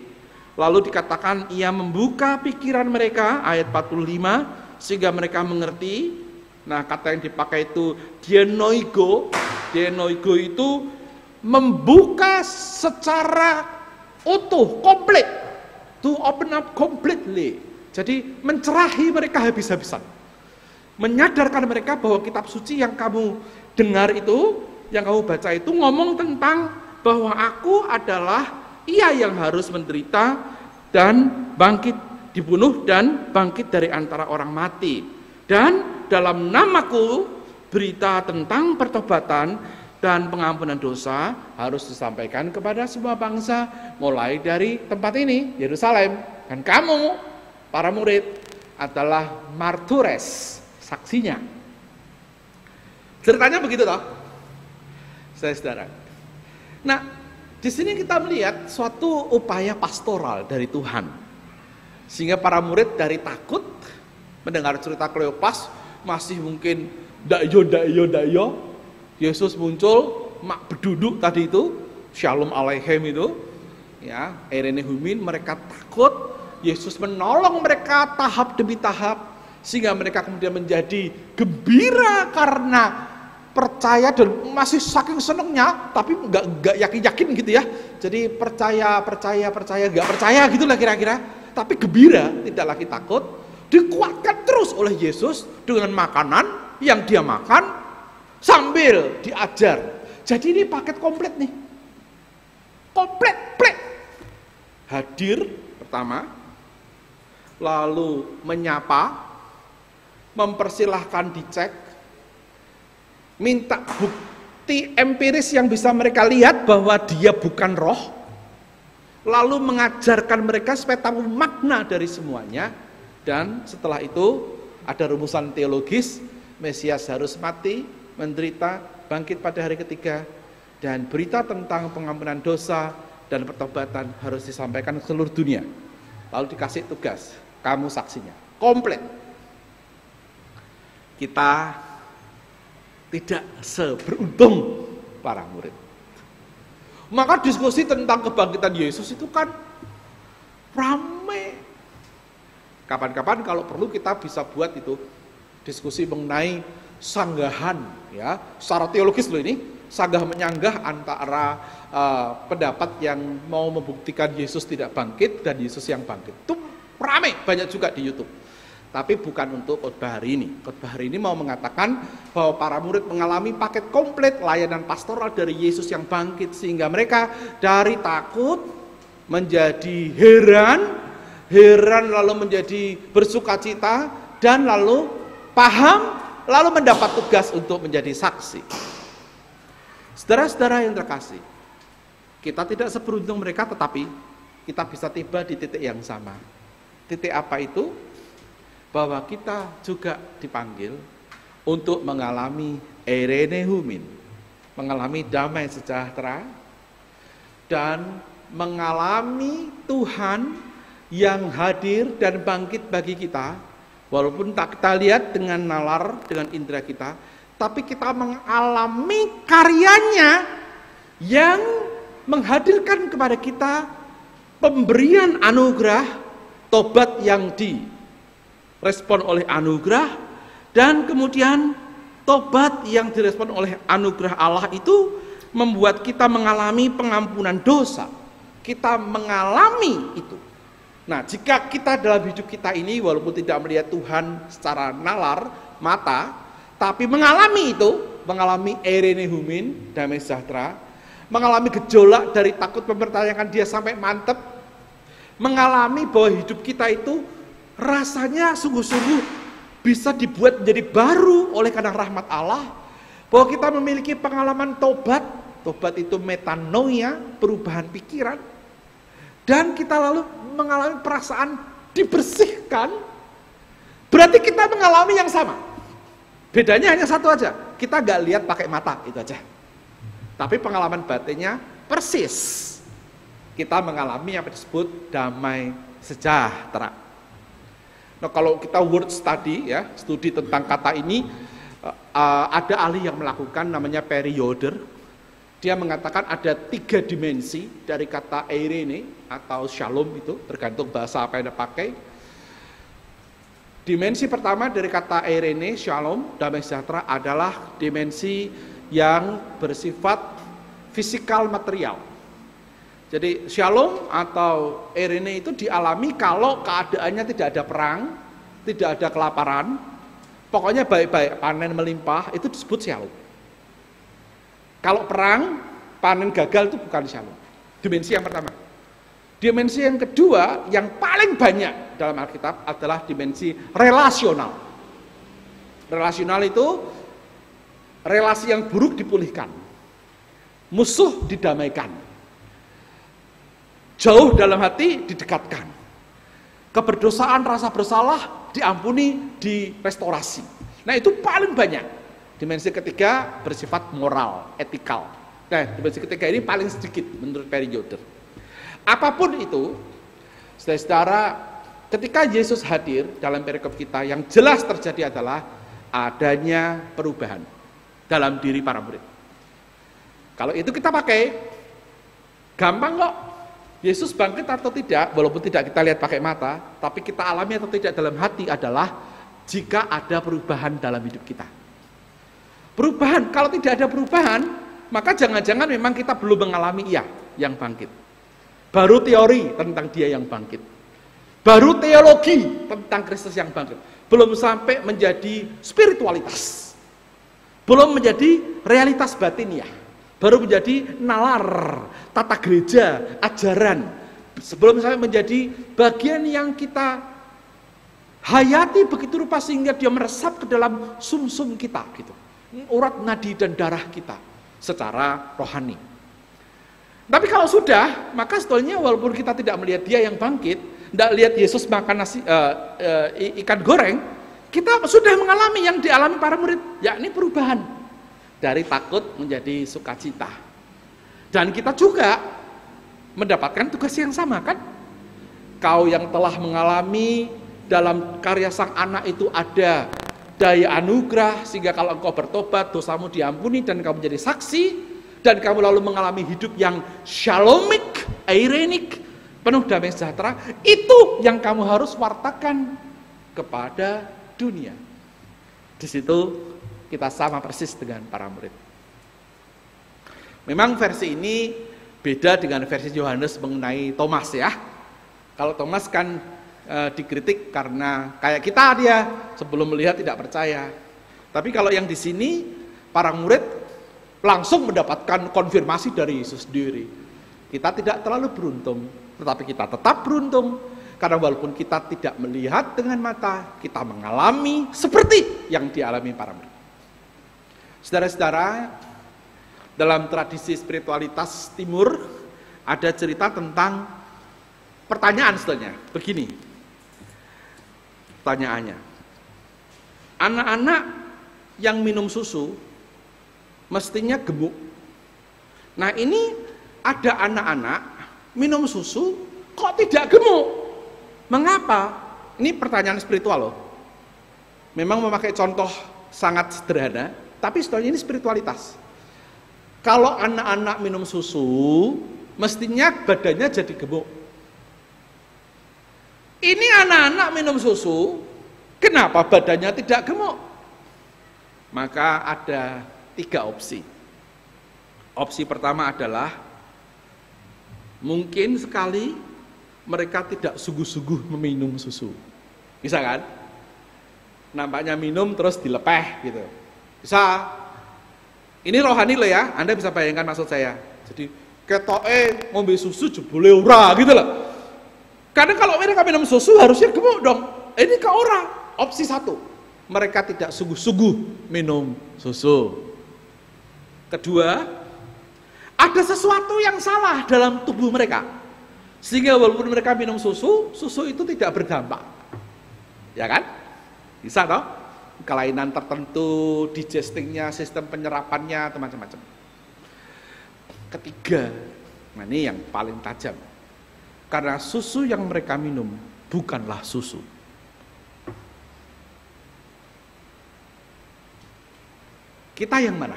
Speaker 4: Lalu dikatakan ia membuka pikiran mereka, ayat 45, sehingga mereka mengerti. Nah, kata yang dipakai itu dienoigo. Dienoigo itu membuka secara utuh, komplit. To open up completely. Jadi mencerahi mereka habis-habisan. Menyadarkan mereka bahwa kitab suci yang kamu dengar itu, yang kamu baca itu ngomong tentang bahwa aku adalah ia yang harus menderita dan bangkit, dibunuh dan bangkit dari antara orang mati. Dan dalam namaku berita tentang pertobatan dan pengampunan dosa harus disampaikan kepada semua bangsa, mulai dari tempat ini, Yerusalem. Dan kamu, para murid, adalah martures, saksinya. Ceritanya begitu toh, saudara. Nah, di sini kita melihat suatu upaya pastoral dari Tuhan, sehingga para murid dari takut mendengar cerita Kleopas, masih mungkin dakyo, Yesus muncul, mak beduduk tadi itu, Shalom Aleichem itu, ya, Irene Humin, mereka takut. Yesus menolong mereka tahap demi tahap, sehingga mereka kemudian menjadi gembira karena percaya dan masih saking senengnya, tapi nggak yakin gitu ya. Jadi percaya, nggak percaya gitulah kira-kira. Tapi gembira, tidak lagi takut, dikuatkan terus oleh Yesus dengan makanan yang dia makan sambil diajar. Jadi ini paket komplit nih, komplit. Hadir pertama, lalu menyapa, mempersilahkan dicek, minta bukti empiris yang bisa mereka lihat bahwa dia bukan roh, lalu mengajarkan mereka supaya tahu makna dari semuanya. Dan setelah itu ada rumusan teologis, Mesias harus mati, menderita, bangkit pada hari ketiga, dan berita tentang pengampunan dosa dan pertobatan harus disampaikan ke seluruh dunia. Lalu dikasih tugas, kamu saksinya, komplit. kita tidak seberuntung para murid. Maka diskusi tentang kebangkitan Yesus itu kan ramai. Kapan-kapan kalau perlu kita bisa buat itu diskusi mengenai sanggahan, ya, secara teologis loh ini, sanggah menyanggah antara pendapat yang mau membuktikan Yesus tidak bangkit dan Yesus yang bangkit. Itu ramai, banyak juga di YouTube. Tapi bukan untuk khotbah hari ini. Khotbah hari ini mau mengatakan bahwa para murid mengalami paket komplit layanan pastoral dari Yesus yang bangkit, sehingga mereka dari takut menjadi heran lalu menjadi bersukacita, dan lalu paham, lalu mendapat tugas untuk menjadi saksi. Saudara-saudara yang terkasih, kita tidak seberuntung mereka, tetapi kita bisa tiba di titik yang sama. Titik apa itu? Bahwa kita juga dipanggil untuk mengalami eirene humin, mengalami damai sejahtera, dan mengalami Tuhan yang hadir dan bangkit bagi kita, walaupun tak kita lihat dengan nalar, dengan indera kita, tapi kita mengalami karyanya yang menghadirkan kepada kita pemberian anugerah, tobat yang direspon oleh anugerah, dan kemudian tobat yang direspon oleh anugerah Allah itu membuat kita mengalami pengampunan dosa. Kita mengalami itu. Nah, jika kita dalam hidup kita ini walaupun tidak melihat Tuhan secara nalar mata, tapi mengalami itu, mengalami eirene humin, damai sejahtera, mengalami gejolak dari takut mempertanyakan Dia sampai mantep, mengalami bahwa hidup kita itu rasanya sungguh-sungguh bisa dibuat menjadi baru oleh karena rahmat Allah, bahwa kita memiliki pengalaman tobat itu metanoia, perubahan pikiran, dan kita lalu mengalami perasaan dibersihkan. Berarti kita mengalami yang sama. Bedanya hanya satu aja, kita gak lihat pakai mata, itu aja. Tapi pengalaman batinnya persis. Kita mengalami yang disebut damai sejahtera. Nah, kalau kita word study, ya, studi tentang kata ini, ada ahli yang melakukan namanya Perry Yoder. Dia mengatakan ada 3 dimensi dari kata eirene atau shalom, itu tergantung bahasa apa yang dipakai. Dimensi pertama dari kata eirene, shalom, damai sejahtera, adalah dimensi yang bersifat fisikal material. Jadi shalom atau eirene itu dialami kalau keadaannya tidak ada perang, tidak ada kelaparan, pokoknya baik-baik, panen melimpah, itu disebut shalom. Kalau perang, panen gagal, itu bukan shalom. Dimensi yang pertama. Dimensi yang kedua, yang paling banyak dalam Alkitab adalah dimensi relasional. Relasional itu relasi yang buruk dipulihkan, musuh didamaikan, jauh dalam hati didekatkan, keberdosaan, rasa bersalah diampuni, direstorasi. Nah, itu paling banyak. Dimensi ketiga bersifat moral, etikal. Nah, dimensi ketiga ini paling sedikit menurut Perry Yoder. Apapun itu, saudara, ketika Yesus hadir dalam perikop kita, yang jelas terjadi adalah adanya perubahan dalam diri para murid. Kalau itu kita pakai, gampang kok. Yesus bangkit atau tidak, walaupun tidak kita lihat pakai mata, tapi kita alami atau tidak dalam hati adalah jika ada perubahan dalam hidup kita. Perubahan, kalau tidak ada perubahan, maka jangan-jangan memang kita belum mengalami Ia yang bangkit. Baru teori tentang Dia yang bangkit. Baru teologi tentang Kristus yang bangkit. Belum sampai menjadi spiritualitas. Belum menjadi realitas batiniah. Baru menjadi nalar, tata gereja, ajaran. Sebelum sampai menjadi bagian yang kita hayati begitu rupa sehingga dia meresap ke dalam sumsum kita, gitu. Urat nadi dan darah kita secara rohani. Tapi kalau sudah, maka sebetulnya walaupun kita tidak melihat Dia yang bangkit, tidak lihat Yesus makan nasi ikan goreng, kita sudah mengalami yang dialami para murid, yakni perubahan dari takut menjadi sukacita. Dan kita juga mendapatkan tugas yang sama, kan? Kau yang telah mengalami dalam karya Sang Anak itu ada daya anugerah, sehingga kalau engkau bertobat, dosamu diampuni dan kamu menjadi saksi, dan kamu lalu mengalami hidup yang shalomik, eirenik, penuh damai sejahtera. Itu yang kamu harus wartakan kepada dunia. Di situ kita sama persis dengan para murid. Memang versi ini beda dengan versi Yohanes mengenai Thomas ya. Kalau Thomas kan dikritik karena kayak kita, dia sebelum melihat tidak percaya. Tapi kalau yang di sini para murid langsung mendapatkan konfirmasi dari Yesus sendiri. Kita tidak terlalu beruntung, tetapi kita tetap beruntung karena walaupun kita tidak melihat dengan mata, kita mengalami seperti yang dialami para murid. Saudara-saudara, dalam tradisi spiritualitas timur ada cerita tentang pertanyaan setelahnya. Begini pertanyaannya, anak-anak yang minum susu mestinya gemuk. Nah ini ada anak-anak minum susu kok tidak gemuk. Mengapa? Ini pertanyaan spiritual loh. Memang memakai contoh sangat sederhana, tapi sebetulnya ini spiritualitas. Kalau anak-anak minum susu, mestinya badannya jadi gemuk. Ini anak-anak minum susu, kenapa badannya tidak gemuk? Maka ada 3 opsi. Opsi pertama adalah mungkin sekali mereka tidak sungguh-sungguh meminum susu. Bisa kan? Nampaknya minum terus dilepeh gitu. Bisa. Ini rohani loh ya, Anda bisa bayangkan maksud saya. Jadi ketoke ngombe susu jebule ora gitu loh. Karena kalau mereka minum susu harusnya gemuk dong. Ini ke orang. Opsi 1, mereka tidak sungguh-sungguh minum susu. Kedua, ada sesuatu yang salah dalam tubuh mereka, sehingga walaupun mereka minum susu, susu itu tidak berdampak. Ya kan? Bisa toh? Kelainan tertentu, digestingnya, sistem penyerapannya, macam-macam. Ketiga, nah ini yang paling tajam. Karena susu yang mereka minum bukanlah susu. Kita yang mana?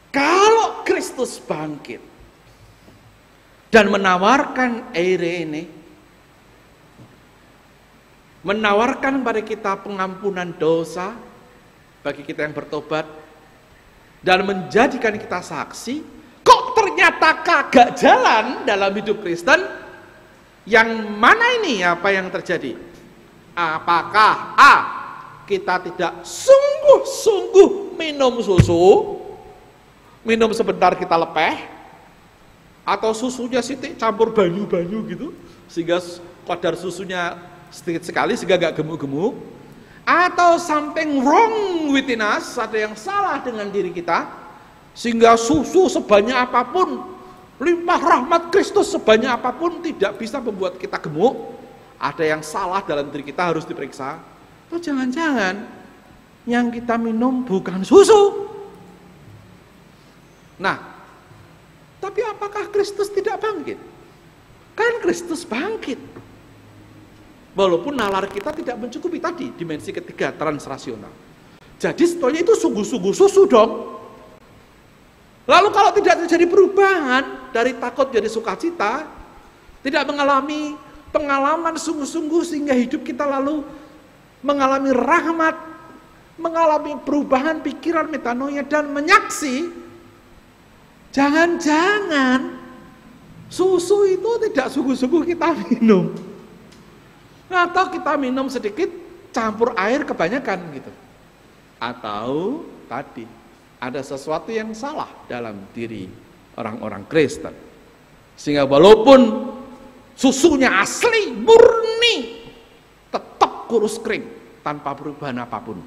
Speaker 4: Kalau Kristus bangkit dan menawarkan eirene, menawarkan pada kita pengampunan dosa bagi kita yang bertobat dan menjadikan kita saksi, kok ternyata kagak jalan dalam hidup Kristen? Yang mana ini apa yang terjadi? Apakah kita tidak sungguh-sungguh minum susu, minum sebentar kita lepeh, atau susunya sitik campur banyu-banyu gitu sehingga kadar susunya sedikit sekali sehingga gak gemuk-gemuk, atau something wrong within us, ada yang salah dengan diri kita sehingga susu sebanyak apapun, limpah rahmat Kristus sebanyak apapun tidak bisa membuat kita gemuk. Ada yang salah dalam diri kita, harus diperiksa. Atau jangan-jangan yang kita minum bukan susu. Nah, tapi apakah Kristus tidak bangkit? Kan Kristus bangkit. Walaupun nalar kita tidak mencukupi tadi, dimensi ketiga, transrasional. Jadi sebetulnya itu sungguh-sungguh susu dong. Lalu kalau tidak terjadi perubahan dari takut jadi sukacita, tidak mengalami pengalaman sungguh-sungguh sehingga hidup kita lalu mengalami rahmat, mengalami perubahan pikiran, metanoia, dan menyaksi, jangan-jangan susu itu tidak sungguh-sungguh kita minum. Atau kita minum sedikit, campur air kebanyakan gitu. Atau tadi, ada sesuatu yang salah dalam diri orang-orang Kristen. Sehingga walaupun susunya asli, murni, tetap kurus kering, tanpa perubahan apapun.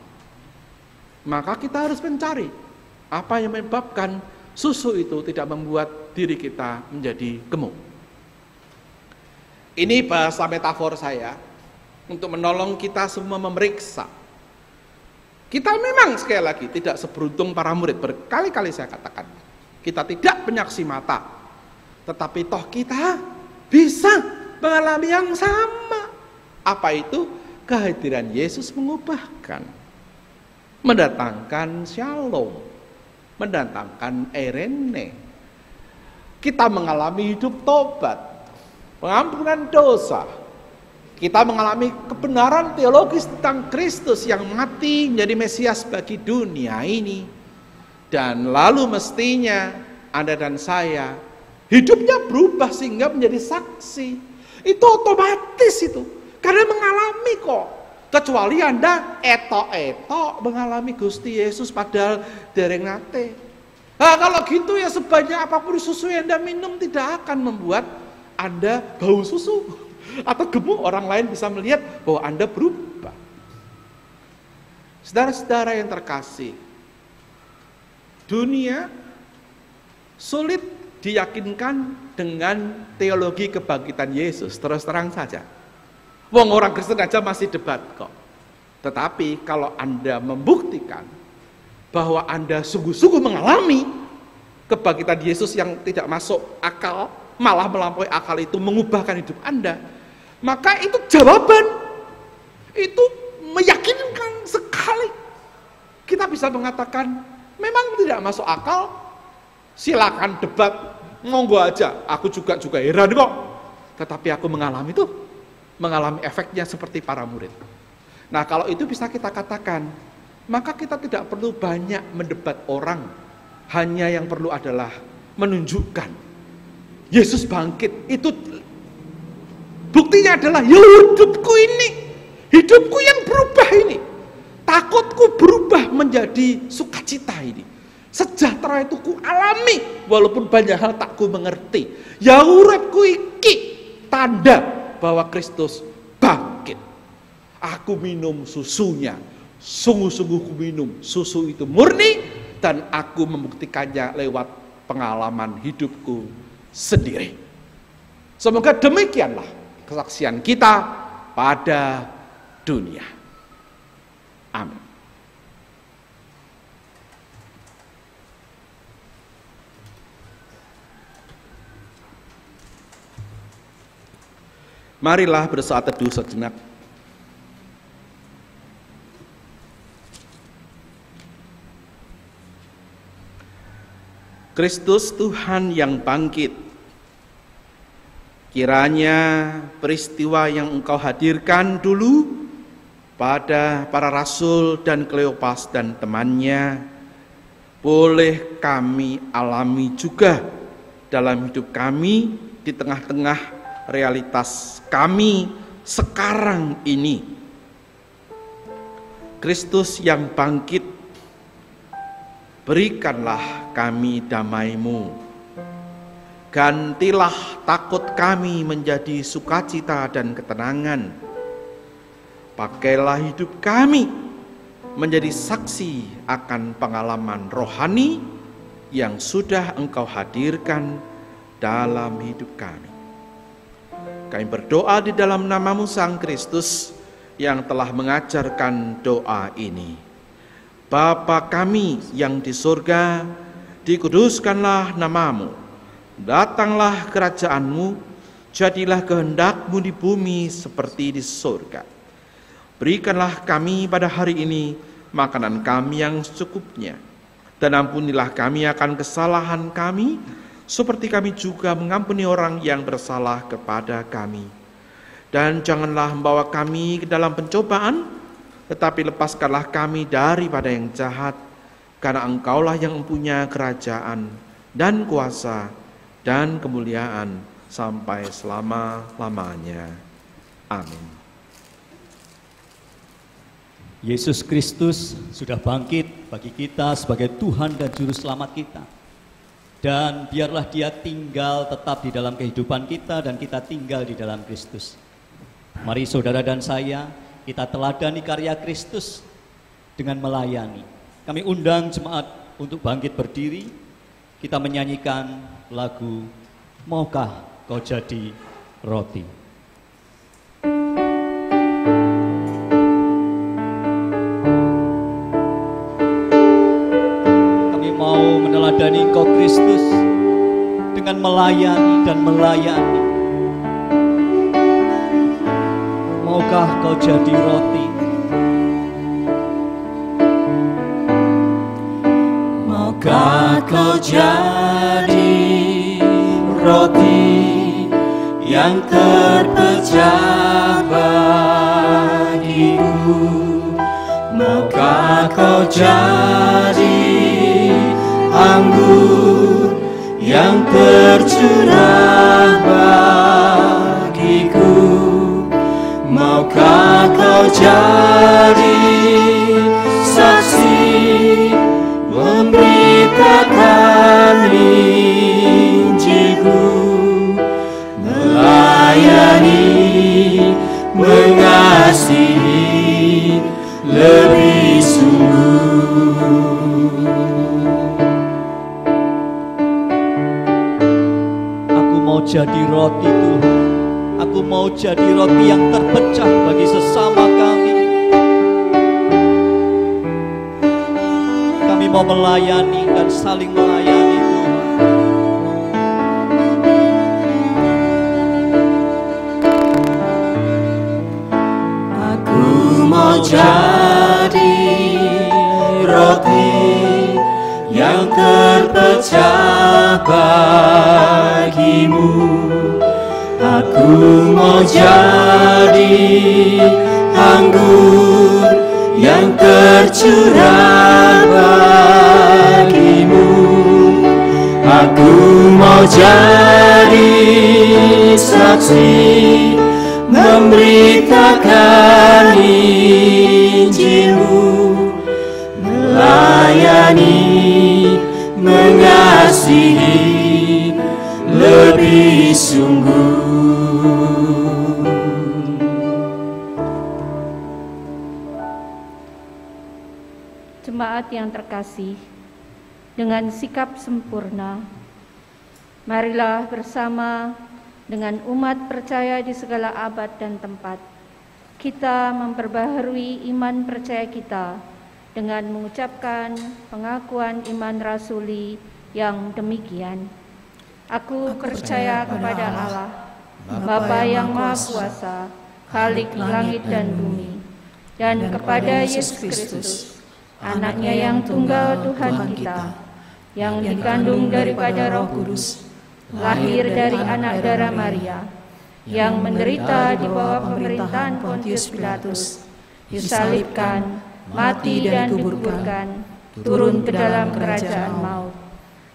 Speaker 4: Maka kita harus mencari apa yang menyebabkan susu itu tidak membuat diri kita menjadi gemuk. Ini bahasa metafor saya untuk menolong kita semua memeriksa. Kita memang sekali lagi tidak seberuntung para murid, berkali-kali saya katakan. Kita tidak penyaksi mata, tetapi toh kita bisa mengalami yang sama. Apa itu? kehadiran Yesus mengubahkan, mendatangkan shalom, mendatangkan erene. Kita mengalami hidup tobat, pengampunan dosa. Kita mengalami kebenaran teologis tentang Kristus yang mati menjadi Mesias bagi dunia ini. Dan lalu mestinya Anda dan saya hidupnya berubah sehingga menjadi saksi. Itu otomatis itu. Karena mengalami kok. Kecuali Anda etok-etok mengalami Gusti Yesus padahal dereng nate. Nah, kalau gitu ya sebanyak apapun susu yang Anda minum tidak akan membuat Anda bau susu. Atau gemuk, orang lain bisa melihat bahwa Anda berubah. Saudara-saudara yang terkasih, dunia sulit diyakinkan dengan teologi kebangkitan Yesus, terus terang saja. Wong orang Kristen aja masih debat kok. Tetapi kalau Anda membuktikan bahwa Anda sungguh-sungguh mengalami kebangkitan Yesus yang tidak masuk akal, malah melampaui akal itu mengubahkan hidup Anda, maka itu jawaban, itu meyakinkan sekali. Kita bisa mengatakan memang tidak masuk akal, silakan debat, monggo aja. Aku juga heran kok, tetapi aku mengalami itu, mengalami efeknya seperti para murid. Nah, kalau itu bisa kita katakan, maka kita tidak perlu banyak mendebat orang, hanya yang perlu adalah menunjukkan Yesus bangkit. Itu buktinya adalah ya hidupku ini, hidupku yang berubah ini, takutku berubah menjadi sukacita ini, sejahtera itu ku alami walaupun banyak hal tak ku mengerti. Ya uripku iki tanda bahwa Kristus bangkit. Aku minum susunya, sungguh-sungguh ku minum susu itu murni, dan aku membuktikannya lewat pengalaman hidupku sendiri. Semoga demikianlah kesaksian kita pada dunia. Amin. Marilah bersaat teduh sejenak. Kristus Tuhan yang bangkit, kiranya peristiwa yang Engkau hadirkan dulu pada para rasul dan Kleopas dan temannya boleh kami alami juga dalam hidup kami di tengah-tengah realitas kami sekarang ini. Kristus yang bangkit, berikanlah kami damai-Mu. Gantilah takut kami menjadi sukacita dan ketenangan. Pakailah hidup kami menjadi saksi akan pengalaman rohani yang sudah Engkau hadirkan dalam hidup kami. Kami berdoa di dalam nama-Mu Sang Kristus yang telah mengajarkan doa ini. Bapa kami yang di surga, dikuduskanlah nama-Mu. Datanglah kerajaan-Mu, jadilah kehendak-Mu di bumi seperti di surga. Berikanlah kami pada hari ini makanan kami yang secukupnya, dan ampunilah kami akan kesalahan kami, seperti kami juga mengampuni orang yang bersalah kepada kami. Dan janganlah membawa kami ke dalam pencobaan, tetapi lepaskanlah kami daripada yang jahat, karena Engkaulah yang mempunyai kerajaan dan kuasa dan kemuliaan sampai selama-lamanya. Amin.
Speaker 2: Yesus Kristus sudah bangkit bagi kita sebagai Tuhan dan Juru Selamat kita. Dan biarlah Dia tinggal tetap di dalam kehidupan kita dan kita tinggal di dalam Kristus. Mari saudara dan saya, kita teladani karya Kristus dengan melayani. Kami undang jemaat untuk bangkit berdiri. Kita menyanyikan lagu Maukah Kau Jadi Roti. Meneladani Engkau Kristus dengan melayani dan melayani. Maukah kau jadi roti?
Speaker 3: Maukah kau jadi roti yang terpecah bagiku? Maukah kau jadi anggur yang tercurah bagiku? Maukah kau jadi saksi memberitakan Injilku, melayani, mengasihi lebih sungguh.
Speaker 2: Aku mau jadi roti Tuhan. Aku mau jadi roti yang terpecah bagi sesama kami. Kami mau melayani dan saling melayani Tuhan.
Speaker 3: Aku mau jadi roti yang terpecah bagimu. Aku mau jadi anggur yang tercurah bagimu. Aku mau jadi saksi memberitakan Injilmu, melayani, mengasihi lebih sungguh.
Speaker 1: Jemaat yang terkasih, dengan sikap sempurna, marilah bersama dengan umat percaya di segala abad dan tempat, kita memperbaharui iman percaya kita dengan mengucapkan pengakuan iman rasuli yang demikian. Aku percaya kepada Allah, Bapa yang Maha Kuasa, Khalik langit dan bumi, dan kepada Yesus Kristus, Anaknya yang tunggal Tuhan kita, yang dikandung daripada Roh Kudus, lahir dari anak darah Maria, yang menderita di bawah pemerintahan Pontius Pilatus, disalibkan, mati dan dikuburkan, turun ke dalam kerajaan maut.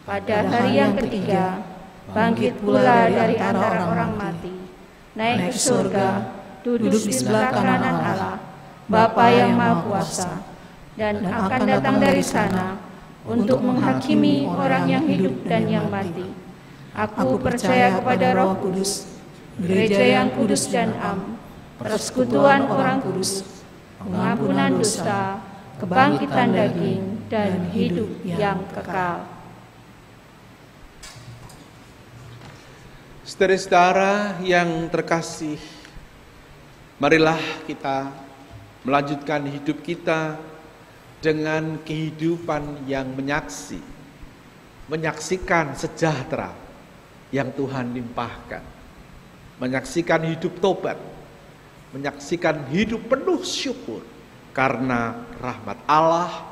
Speaker 1: Pada hari yang ketiga, bangkit pula dari antara orang mati, naik ke surga, duduk di sebelah kanan Allah, Bapa yang Maha Kuasa, dan akan datang dari sana untuk menghakimi orang yang hidup dan yang mati. Aku percaya kepada Roh Kudus, gereja yang kudus dan am, persekutuan orang kudus, pengampunan dosa, kebangkitan daging, dan hidup yang kekal.
Speaker 4: Saudara-saudara yang terkasih, marilah kita melanjutkan hidup kita dengan kehidupan yang menyaksikan sejahtera yang Tuhan limpahkan, menyaksikan hidup tobat, menyaksikan hidup penuh syukur karena rahmat Allah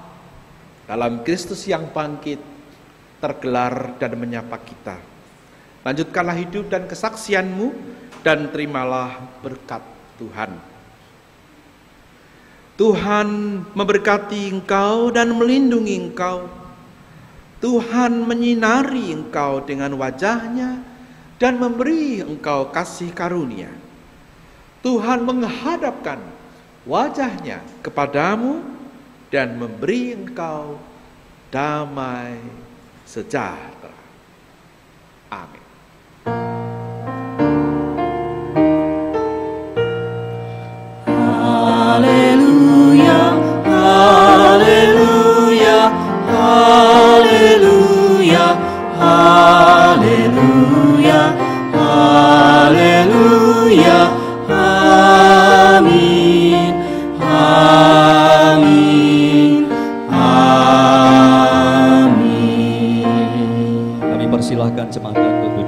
Speaker 4: dalam Kristus yang bangkit tergelar dan menyapa kita. Lanjutkanlah hidup dan kesaksianmu dan terimalah berkat Tuhan. Tuhan memberkati engkau dan melindungi engkau. Tuhan menyinari engkau dengan wajah-Nya dan memberi engkau kasih karunia. Tuhan menghadapkan wajah-Nya kepadamu dan memberi engkau damai sejahtera. Amin.
Speaker 3: Haleluya, haleluya, haleluya, haleluya, haleluya, amin, amin, amin.
Speaker 2: Kami persilahkan jemaat untuk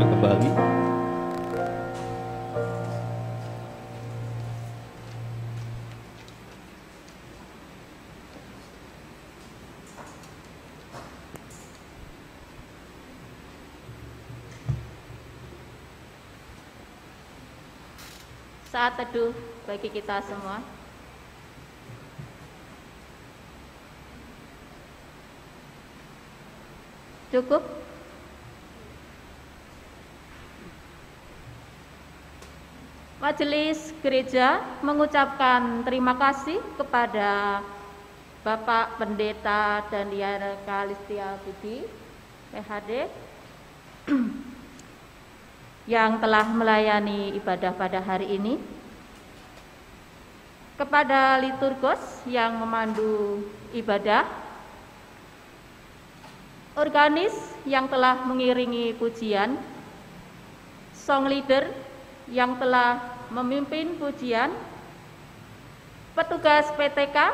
Speaker 1: saat teduh bagi kita semua. Cukup? Majelis Gereja mengucapkan terima kasih kepada Bapak Pendeta Daniel Kalistia Budi, PhD, yang telah melayani ibadah pada hari ini, kepada liturgos yang memandu ibadah, organis yang telah mengiringi pujian, song leader yang telah memimpin pujian, petugas PTK,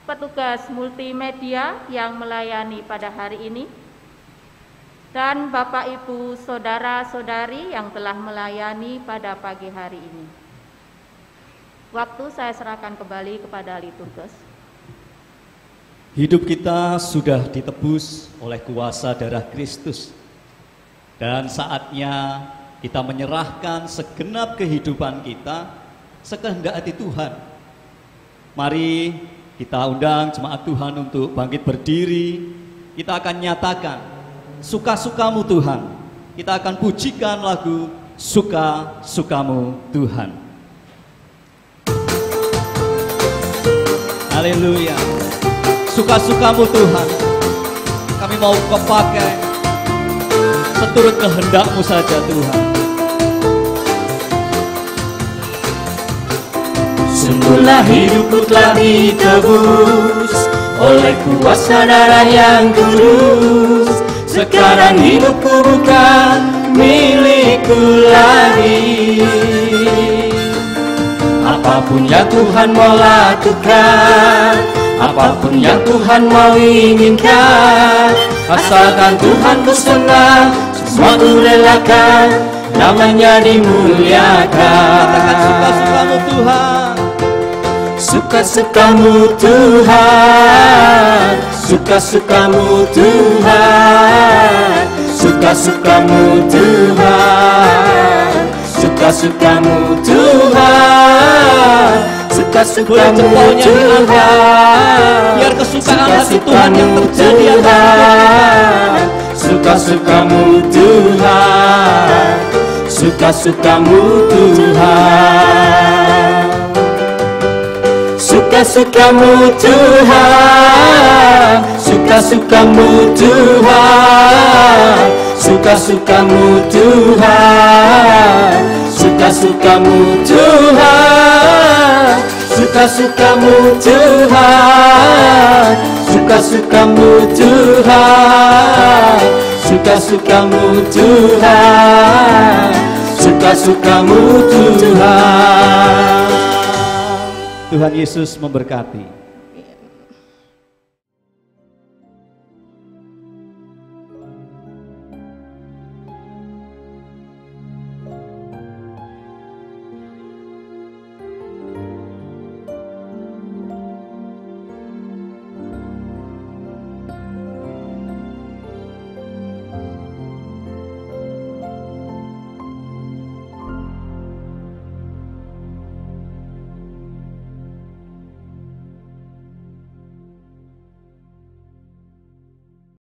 Speaker 1: petugas multimedia yang melayani pada hari ini, dan Bapak Ibu saudara-saudari yang telah melayani pada pagi hari ini. Waktu saya serahkan kembali kepada liturgos.
Speaker 2: Hidup kita sudah ditebus oleh kuasa darah Kristus, dan saatnya kita menyerahkan segenap kehidupan kita sekehendak hati Tuhan. Mari kita undang jemaat Tuhan untuk bangkit berdiri. Kita akan nyatakan suka-sukamu Tuhan. Kita akan pujikan lagu Suka-sukamu Tuhan. Haleluya. Suka-sukamu Tuhan, kami mau Kau pakai seturut kehendak-Mu saja Tuhan.
Speaker 3: Sungguhlah hidupku telah ditebus oleh kuasa darah yang kudus. Sekarang hidupku bukan milikku lagi. Apapun yang Tuhan mau lakukan, apapun yang Tuhan mau inginkan, asalkan Tuhan ku senang, semua ku relakan, namanya dimuliakan.
Speaker 2: Katakan suka-sukamu Tuhan.
Speaker 3: Suka-sukamu Tuhan, suka-sukamu Tuhan, suka-sukamu Tuhan, suka-sukamu Tuhan, suka-sukamu Tuhan.
Speaker 2: Biar kesukaan hati Tuhan yang terjadi
Speaker 3: Tuhan, suka-sukamu Tuhan, suka-sukamu Tuhan. Suka-sukamu Tuhan, suka-sukamu Tuhan, suka-sukamu Tuhan, suka-sukamu Tuhan, suka-sukamu Tuhan, suka-sukamu Tuhan, suka-sukamu Tuhan, suka-sukamu Tuhan.
Speaker 2: Tuhan Yesus memberkati.